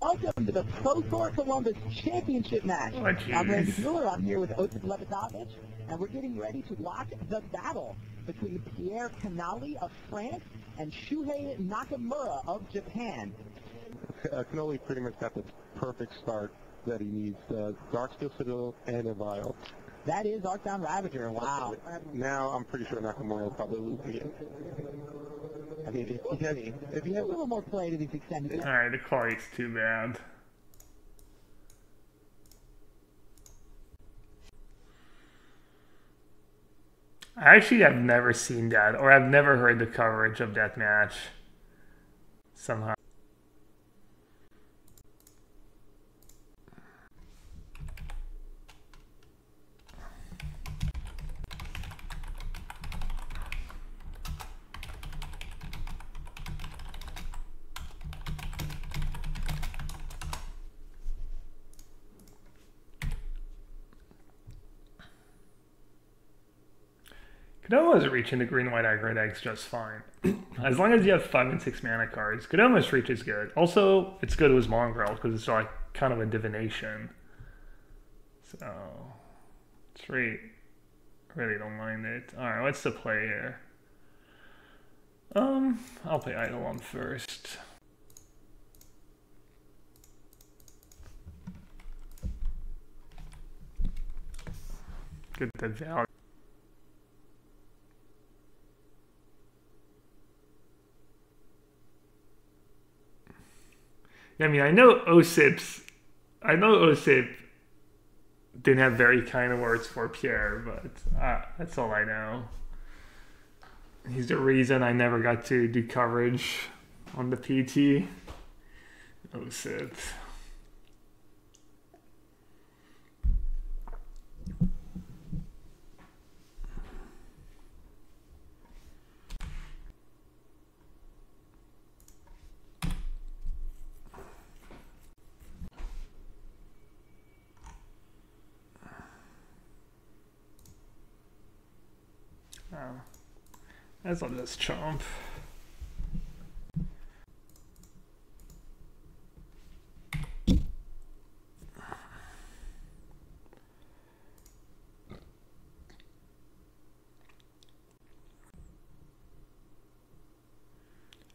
Welcome to the Pro Tour Columbus Championship match.
Oh,
I'm Randy Miller. I'm here with Osip Levitovich, and we're getting ready to watch the battle between Pierre Canali of France and Shuhei Nakamura of Japan.
Canoli pretty much got the perfect start that he needs. Darksteel Citadel and a Vial.
That is Archdown Ravager. Wow.
Now I'm pretty sure Nakamura will probably lose again.
I mean, if he has a little more play to these extended.
Alright, the quality's too bad. I actually have never seen that, or I've never heard the coverage of that match. Somehow. Kodomo is reaching the green-white aggro decks just fine. As long as you have 5 and 6 mana cards, Kodomo's reach is good. Also, it's good with Mongrel because it's like kind of a divination. So, it's really don't mind it. Alright, what's the play here? I'll play Eidolon first. Get the value. I mean, I know Osip didn't have very kind words for Pierre, but that's all I know. He's the reason I never got to do coverage on the PT. Osip. That's on this chomp.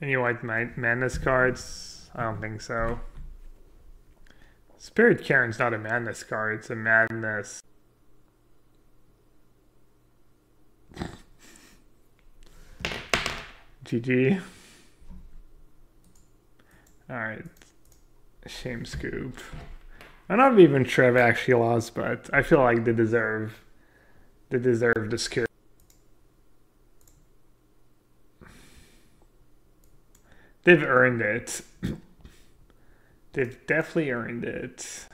Any white madness cards? I don't think so. Spirit Karen's not a madness card, it's a madness. GG. Alright. Shame scoop. I'm not even sure if I actually lost, but I feel like they deserve the scoop. They've earned it. They've definitely earned it.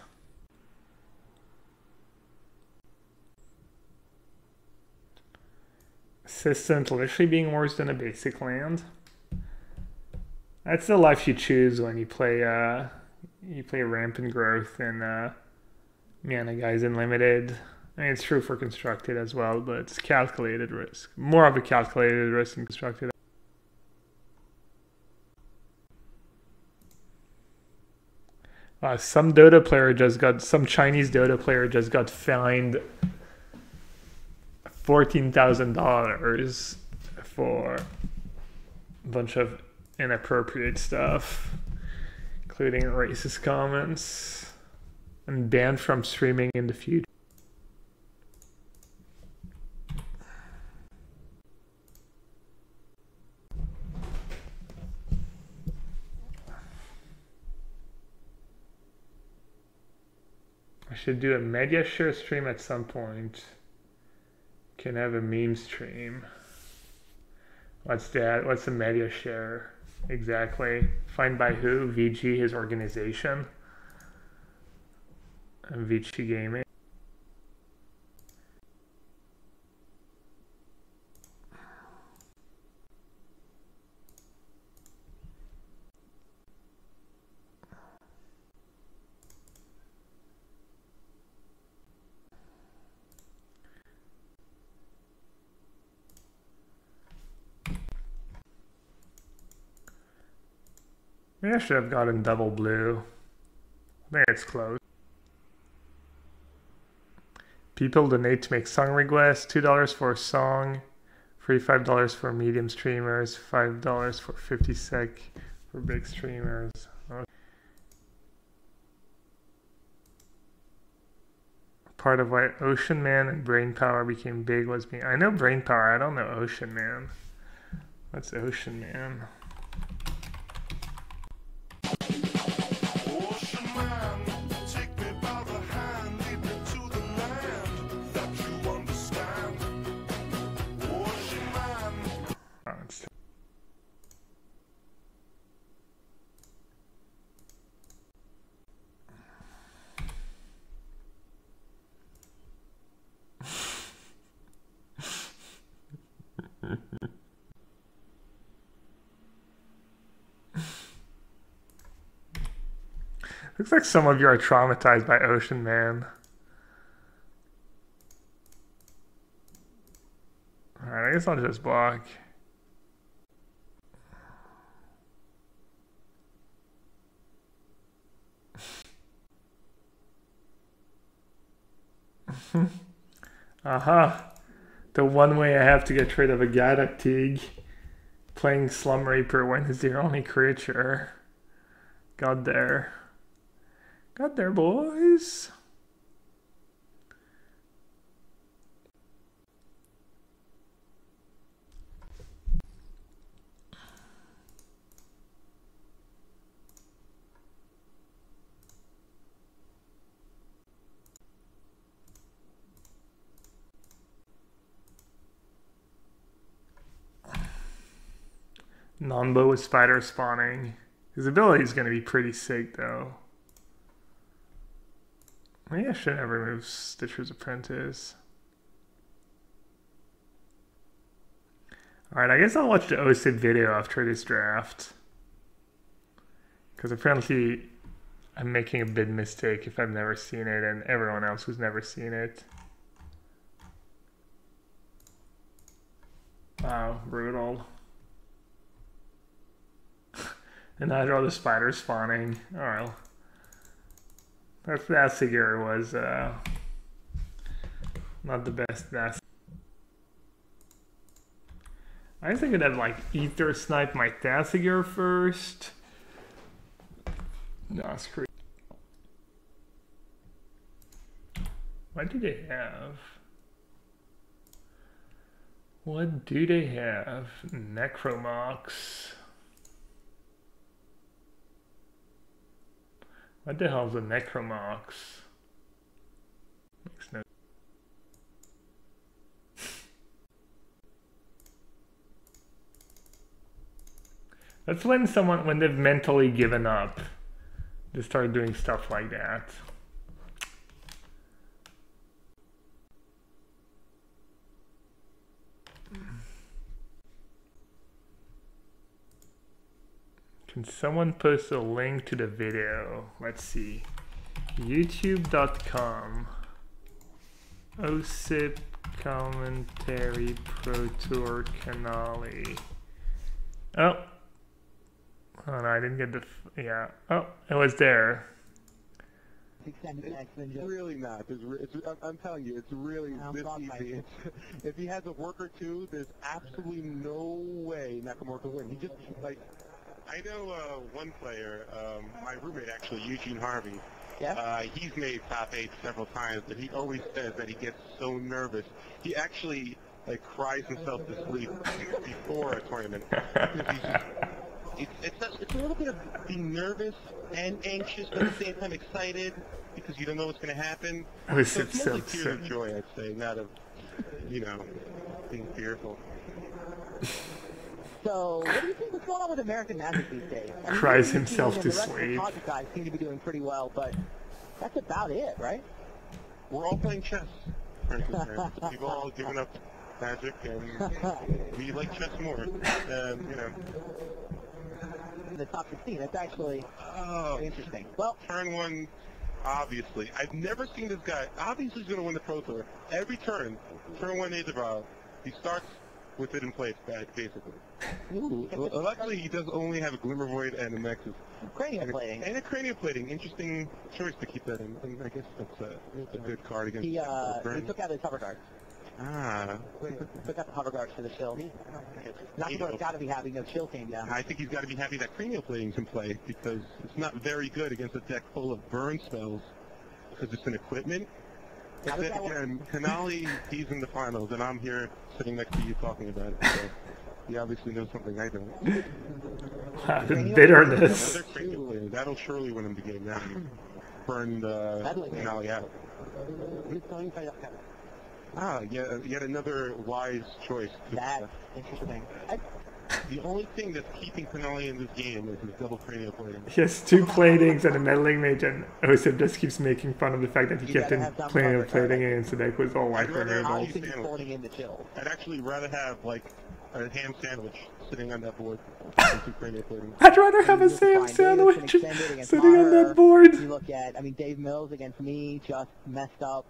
Assistant literally being worse than a basic land. That's the life you choose when you play Rampant Growth and Mana Guys Unlimited. I mean, it's true for Constructed as well, but it's calculated risk. More of a calculated risk than Constructed. Some Chinese Dota player just got fined $14,000 for a bunch of inappropriate stuff, including racist comments, and banned from streaming in the future. I should do a media share stream at some point. Can have a meme stream. What's that? What's a media share? Exactly. Find by who? VG, his organization. And VG Gaming. Maybe I should have gotten double blue. I think it's close. People donate to make song requests. $2 for a song. Free $5 for medium streamers. $5 for 50 sec for big streamers. Okay. Part of why Ocean Man and Brain Power became big was being... I know Brain Power, I don't know Ocean Man. What's Ocean Man? Looks like some of you are traumatized by Ocean Man. Alright, I guess I'll just block. Aha. The one way I have to get rid of a Gaddock Tig. Playing Slum Reaper when he's the only creature. Got there. Got there, boys. Nombo with spider spawning. His ability is going to be pretty sick, though. Maybe I should have removed Stitcher's Apprentice. Alright, I guess I'll watch the OSID video after this draft. Because apparently I'm making a big mistake if I've never seen it and everyone else who's never seen it. Wow, brutal. And I draw the spider spawning. Alright. That figure was not the best. I was thinking of like ether snipe my Thasiger first. No, screw. What do they have? What do they have? Necromox. What the hell's a Necromox? Makes no. That's when they've mentally given up. They start doing stuff like that. Can someone post a link to the video? Let's see. YouTube.com. OSIP commentary Pro Tour Canali. Oh. Oh no, I didn't get the. Yeah. Oh, it was there.
It's really not. I'm telling you, it's really this easy. If he has a work or two, there's absolutely no way Nakamura can win. He just, like, I know one player, my roommate actually, Eugene Harvey.
Yeah?
He's made top 8 several times, but he always says that he gets so nervous. He actually, like, cries himself to sleep before a tournament. It's a little bit of being nervous and anxious, but at the same time excited because you don't know what's going to happen.
Oh,
so it's mostly tears of joy, I'd say, not of, you know, being fearful.
So, what do you think is going on with American Magic these days? I mean,
Cries himself to sleep.
The rest of the guys seem to be doing pretty well, but that's about it, right?
We're all playing chess, for instance. People all giving up Magic, and we like chess more. You know.
The top 16, that's actually interesting. Well,
turn 1, obviously. I've never seen this guy. Obviously, he's going to win the Pro Tour. Every turn 1 Azerbaijan, he starts with it in place, basically.
Ooh.
Well, actually, he does only have a Glimmer Void and a Nexus.
Cranium plating.
And a cranium plating. Interesting choice to keep that in. And I guess that's a good card against
he took out his hover guards.
Ah.
Took out the hover guards for the shield. Nakamura's got to be happy no chill came down.
I think he's got to be happy that cranial plating's in play because it's not very good against a deck full of burn spells because it's an equipment. But then again, Canali, he's in the finals, and I'm here sitting next to you talking about it. So he obviously knows something I don't.
The bitterness.
That'll surely win him the game now. Burn Canali out. Ah, yeah, yet another wise choice.
That's interesting.
The only thing that's keeping Canali in this game is his double cranial plating.
He has 2 platings and a meddling mage, and Osip just keeps making fun of the fact that he kept in cranial plating against the deck was all white removals.
I'd actually rather have, like, a ham sandwich sitting on that board than 2 cranial plating.
I'd rather have a ham sandwich sitting on that board.
You look at, I mean, Dave Mills against me just messed up.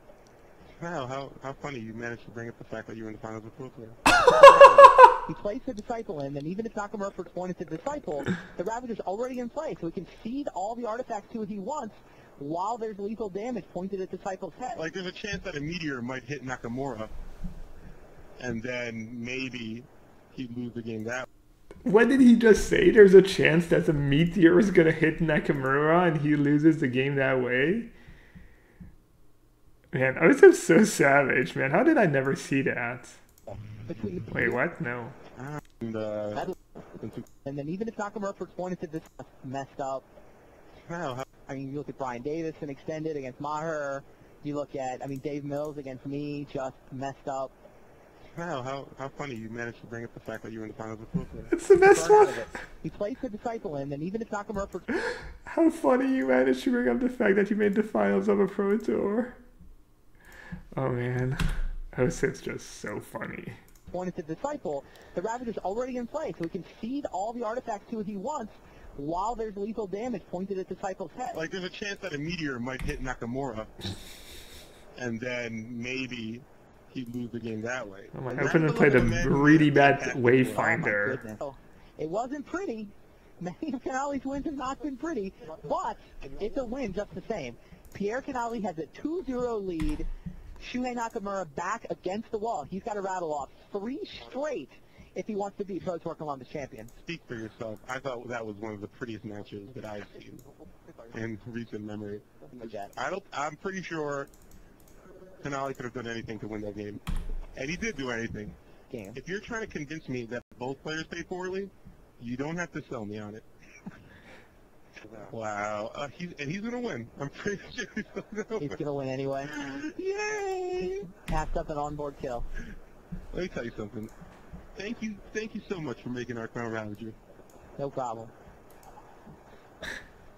Wow, how funny you managed to bring up the fact that you were in the finals of Pro Tour.
He plays the Disciple in, and even if Nakamura puts one into Disciple, the Ravager's already in play, so he can feed all the artifacts to it he wants while there's lethal damage pointed at Disciple's head.
Like, there's a chance that a meteor might hit Nakamura, and then maybe he'd lose the game that way.
What did he just say? There's a chance that a meteor is gonna hit Nakamura and he loses the game that way? Man, Osip's so savage, man. How did I never see that? Wait, what? No.
And then even if Nakamura puts one into this messed up, I mean, you look at Brian Davis and extended against Maher. You look at, I mean, Dave Mills against me just messed up.
Wow, how funny you managed to bring up the fact that you were in the finals of Pro Tour.
It's the best one.
He plays the Disciple in, and even if Nakamura puts...
How funny you managed to bring up the fact that you made the finals of a Pro Tour. Oh man, Osip's just so funny.
Pointed to Disciple, the Ravager's already in play, so he can feed all the artifacts to it he wants while there's lethal damage pointed at Disciple's head.
Like, there's a chance that a meteor might hit Nakamura, and then maybe he'd lose the game that way.
Oh my opponent played a really bad Wayfinder.
Oh, it wasn't pretty. Many of Canali's wins have not been pretty, but it's a win just the same. Pierre Canali has a 2-0 lead. Shuhei Nakamura back against the wall. He's got to rattle off 3 straight if he wants to be Pro Tour Columbus champion.
Speak for yourself. I thought that was one of the prettiest matches that I've seen in recent memory. I'm pretty sure Canale could have done anything to win that game. And he did do anything.
Game.
If you're trying to convince me that both players played poorly, you don't have to sell me on it. Wow. He's going to win. I'm pretty sure he's going to win.
He's going to win anyway.
Yay!
Passed up an onboard kill.
Let me tell you something. Thank you so much for making our Crown Ravager.
No problem.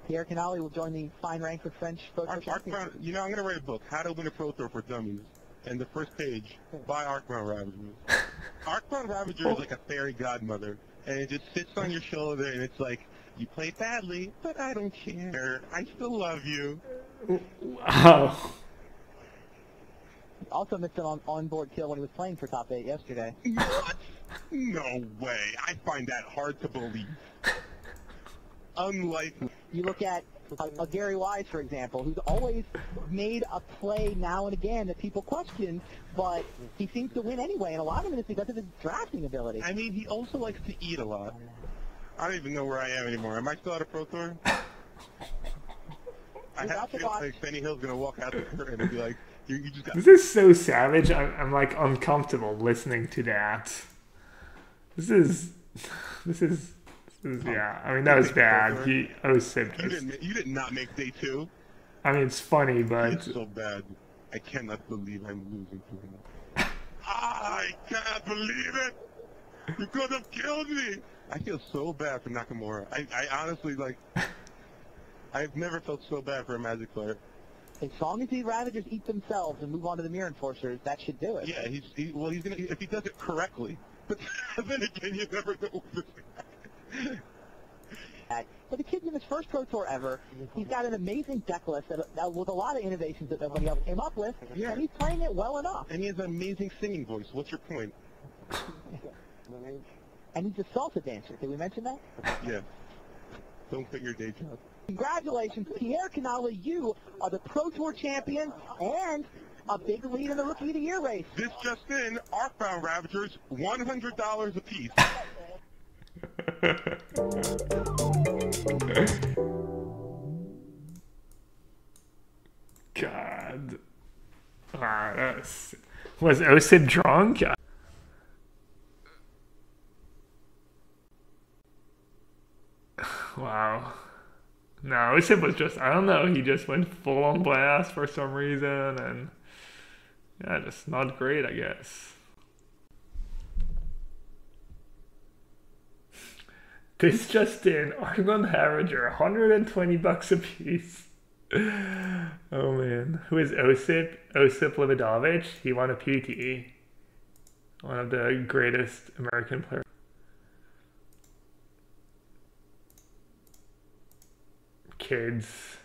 Pierre Canale will join the fine ranks of French Pro Tour champions.
You know, I'm going to write a book, How to Win a Pro Tour for Dummies. And the first page, by our Crown Ravager. Our Crown Ravager is like a fairy godmother. And it just sits on your shoulder and it's like, you played badly, but I don't care. I still love you.
Wow.
Also missed an onboard kill when he was playing for top 8 yesterday.
What? No way. I find that hard to believe. Unlikely.
You look at a Gary Wise, for example, who's always made a play now and again that people question, but he seems to win anyway, and a lot of it is because of his drafting ability.
I mean, he also likes to eat a lot. I don't even know where I am anymore. Am I still at a Pro Tour? I have to feel like Benny Hill's going to walk out the curtain and be like, you just got...
This is so savage. I'm like uncomfortable listening to that. This is yeah. I mean, that was bad.
You did not make day 2.
I mean, it's funny, but...
It's so bad. I cannot believe I'm losing to him. I can't believe it! You could have killed me! I feel so bad for Nakamura. I honestly, like... I've never felt so bad for a Magic player.
As long as the Ravagers eat themselves and move on to the Mirror Enforcers, that should do it.
Yeah, he's gonna, if he does it correctly. But then again, you never know.
But the kid's in his first Pro Tour ever. He's got an amazing deck list that with a lot of innovations that nobody else came up with, and he's playing it well enough.
And he has an amazing singing voice. What's your point?
And he's a salsa dancer. Did we mention that?
Yeah. Don't quit your day job.
Congratulations, Pierre Canale. You are the Pro Tour champion and a big lead in the Rookie of the Year race.
This just in, our Crown Ravagers, $100 a piece.
God. Was Osip drunk? Wow. No, Osip was just, I don't know, he just went full on blast for some reason, and yeah, just not great, I guess. This just in, Argon Harringer, $120 a piece. Oh man, who is Osip? Osip Lividovich. He won a PT. One of the greatest American players. Kids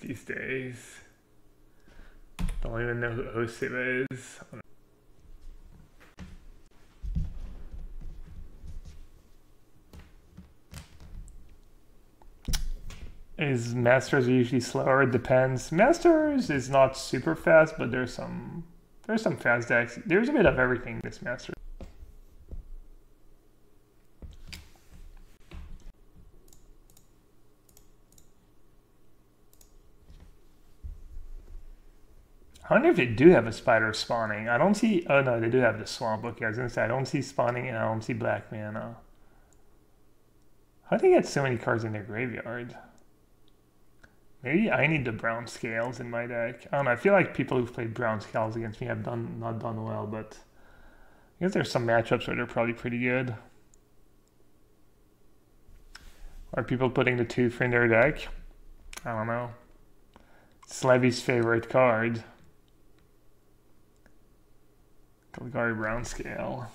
these days don't even know who Osip is. Is Masters usually slower? It depends. Masters is not super fast, but there's some fast decks. There's a bit of everything this Masters. I wonder if they do have a spider spawning. I don't see... Oh no, they do have the swamp. Okay, I was gonna say I don't see spawning and I don't see black mana. How do they get so many cards in their graveyard? Maybe I need the brown scales in my deck. I don't know, I feel like people who've played brown scales against me have not done well, but I guess there's some matchups where they're probably pretty good. Are people putting the 2 in their deck? I don't know. It's Levy's favorite card. Caligari brown scale.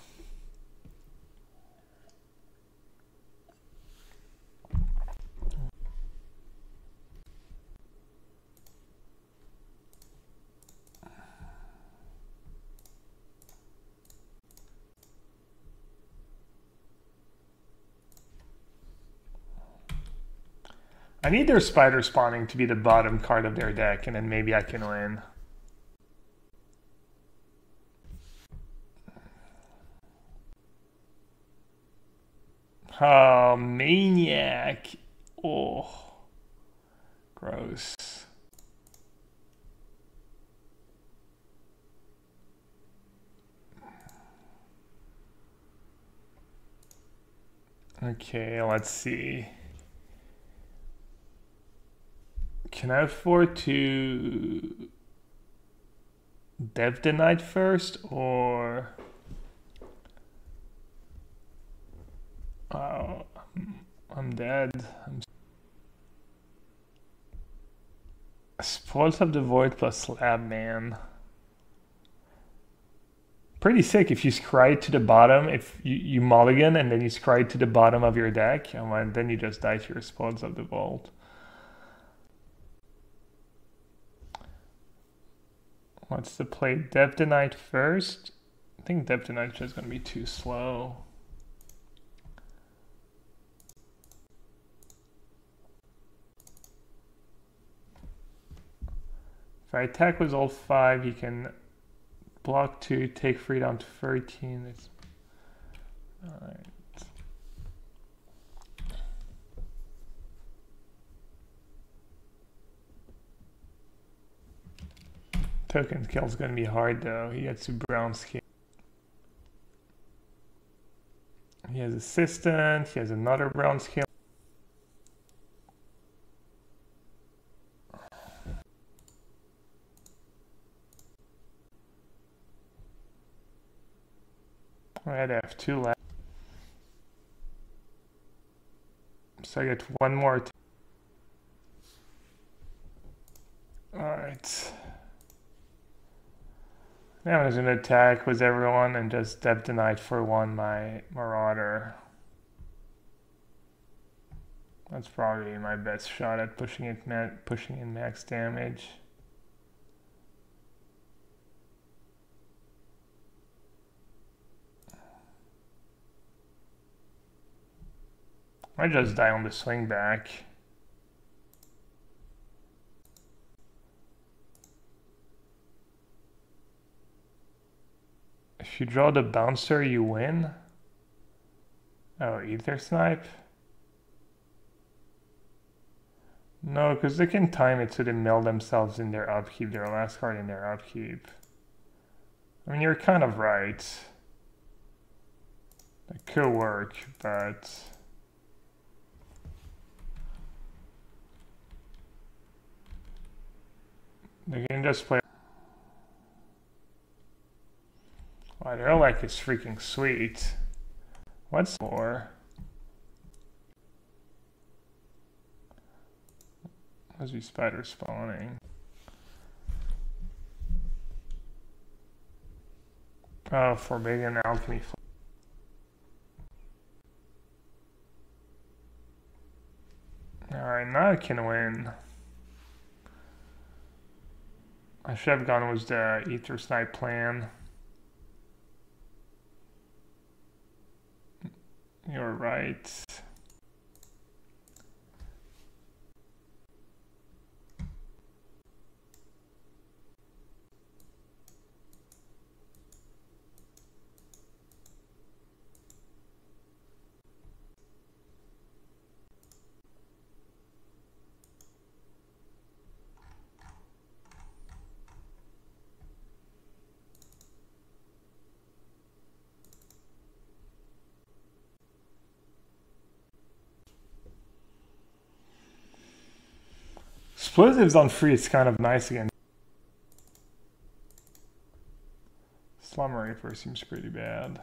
I need their spider spawning to be the bottom card of their deck, and then maybe I can win. Oh, maniac. Oh, gross. Okay, let's see. Can I afford to dev the night first, or oh, I'm dead. Spoils of the Void plus Slab Man. Pretty sick if you scry to the bottom, if you mulligan and then you scry to the bottom of your deck, and then you just die to your Spoils of the Vault. What's the play? Dev the Night first? I think Dev the Night is just going to be too slow. If I attack with all 5, he can block 2, take 3 down to 13. Alright. Token kill is going to be hard though. He gets to brown scale. He has assistant, he has another brown scale. Alright, I have 2 left. So I get 1 more. Alright. Now I'm just going to attack with everyone and just dev the night for 1 my Marauder. That's probably my best shot at pushing in max damage. I just die on the swing back. If you draw the bouncer, you win. Oh, Ether Snipe? No, because they can time it so they mill themselves in their upkeep, their last card in their upkeep. I mean, you're kind of right. That could work, but... they can just play... wow, their Elec is freaking sweet. What's more? Must be spider spawning. Oh, Forbidden Alchemy. Alright, now I can win. I should have gone with the Ether Snipe plan. You're right. Explosives on free is kind of nice again. Slumber Reaper seems pretty bad.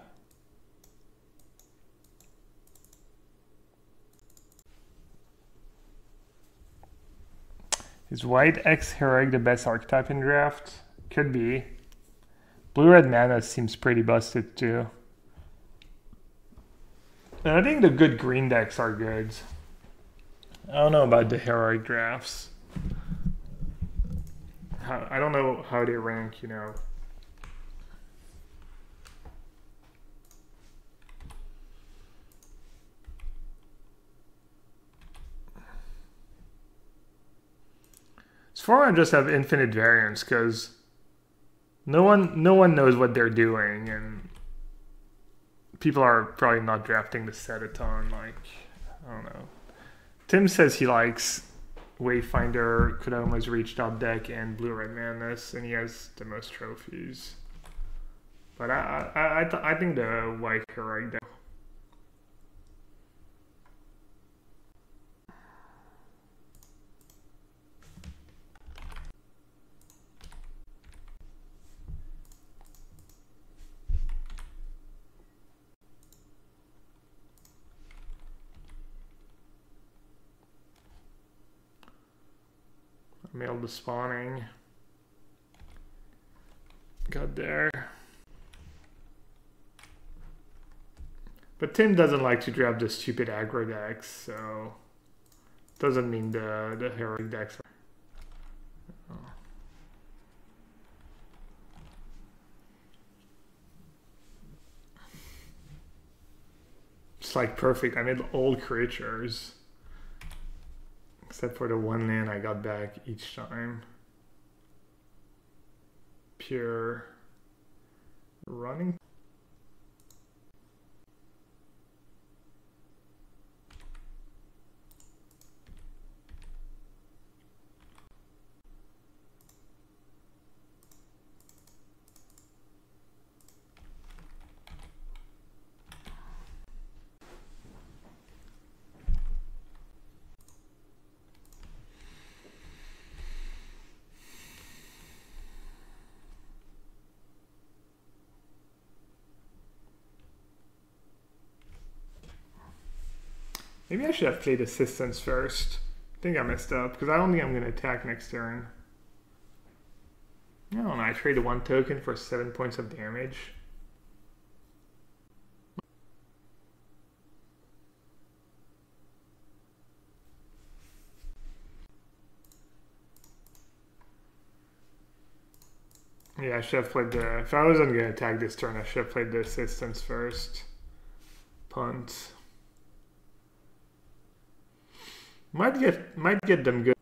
Is White X Heroic the best archetype in draft? Could be. Blue-Red Mana seems pretty busted too. And I think the good green decks are good. I don't know about the Heroic drafts. I don't know how they rank, you know. As far as I just have infinite variance because no one knows what they're doing, and people are probably not drafting the set a ton. Like, I don't know. Tim says he likes Wayfinder, Kodoma's Reach Out deck, and Blue Red Madness, and he has the most trophies. But I think the White Heroic deck. Mailed the spawning. Got there. But Tim doesn't like to draft the stupid aggro decks, so doesn't mean the heroic decks are. Oh. It's like perfect. I made old creatures. Except for the one land I got back each time. Pure running. Maybe I should have played Assistance first. I think I messed up, because I don't think I'm going to attack next turn. I don't know, I traded 1 token for 7 points of damage. Yeah, I should have played the... If I wasn't going to attack this turn, I should have played the Assistance first. Punt. Might get them good.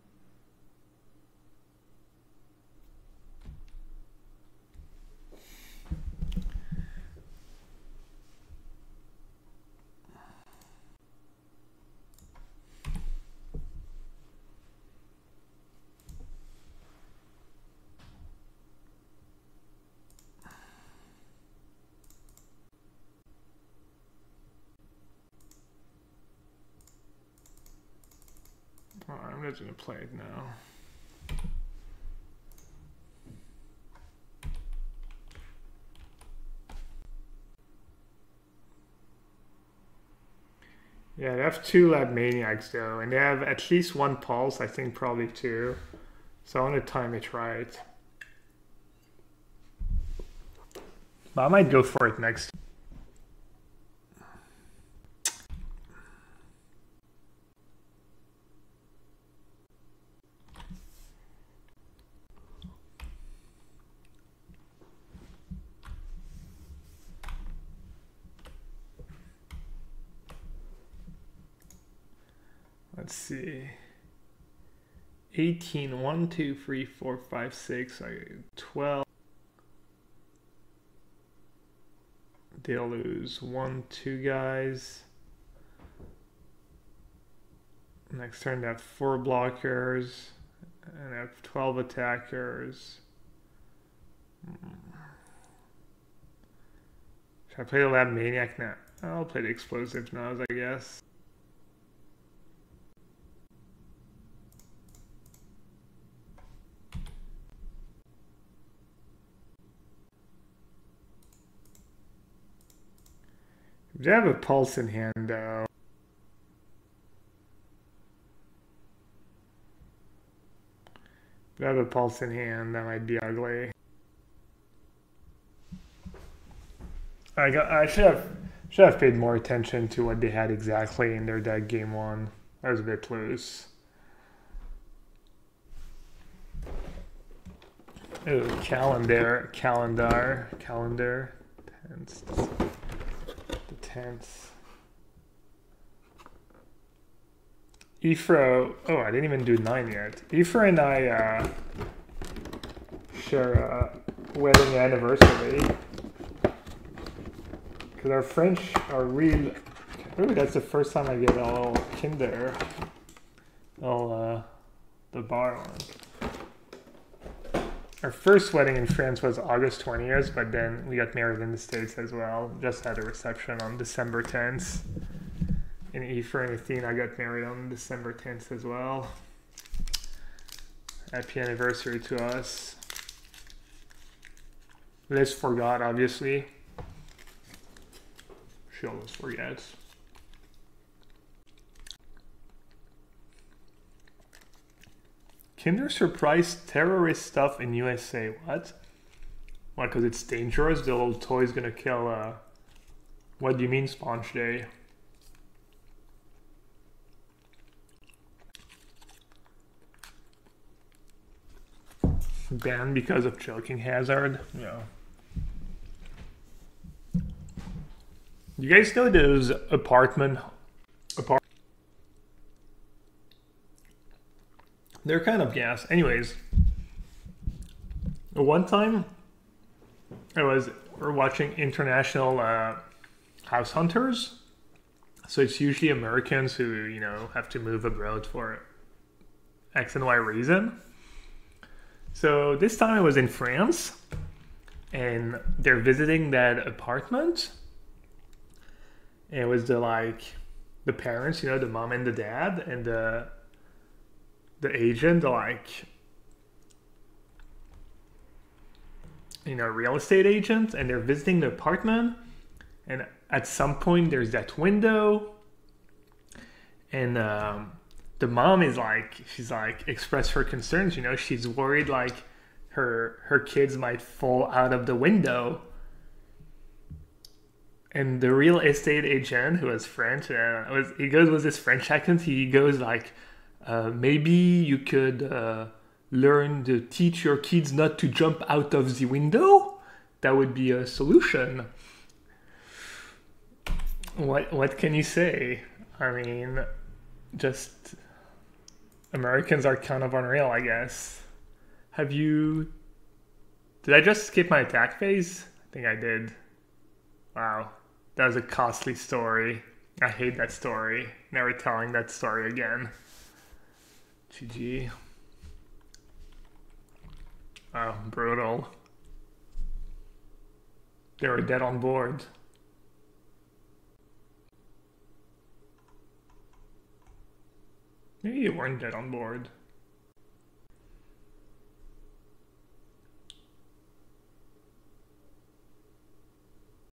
I'm just gonna play it now. Yeah, they have 2 Lab Maniacs though, and they have at least 1 Pulse, I think probably 2. So I want to time it right. But I might go for it next. Let's see. 18, 1, 2, 3, 4, 5, 6, 12. They'll lose 1, 2 guys. Next turn they have 4 blockers and they have 12 attackers. Should I play the Lab Maniac now? I'll play the Explosive now, I guess. They have a Pulse in hand though. They have a Pulse in hand, that might be ugly. I should have paid more attention to what they had exactly in their deck game 1. I was a bit loose. Ooh, calendar. Tense. Ifra, oh, I didn't even do 9 yet. Ifra and I share a wedding anniversary. Because our French are real. Ooh, that's the first time I get all Kinder. All the bar one. Our first wedding in France was August 20th, but then we got married in the States as well. Just had a reception on December 10th. And Aoife and Athena got married on December 10th as well. Happy anniversary to us. Liz forgot, obviously. She always forgets. Kinder Surprise terrorist stuff in USA. What? Why? Because it's dangerous? The little toy's gonna kill, What do you mean, Sponge Day? Banned because of choking hazard? Yeah. You guys know those they're kind of gas. Anyways, one time we're watching International House Hunters. So it's usually Americans who, you know, have to move abroad for X and Y reason. So this time I was in France and they're visiting that apartment. And it was the parents, you know, the mom and the dad and the agent, you know, real estate agent, and they're visiting the apartment. And at some point there's that window and the mom is she's express her concerns, you know, she's worried her kids might fall out of the window. And the real estate agent, who was French, he goes with his French accent, he goes maybe you could learn to teach your kids not to jump out of the window. That would be a solution. What can you say? I mean, just Americans are kind of unreal, I guess. Did I just skip my attack phase? I think I did. Wow, that was a costly story. I hate that story. Never telling that story again. GG. Oh, brutal. They were dead on board. Maybe they weren't dead on board.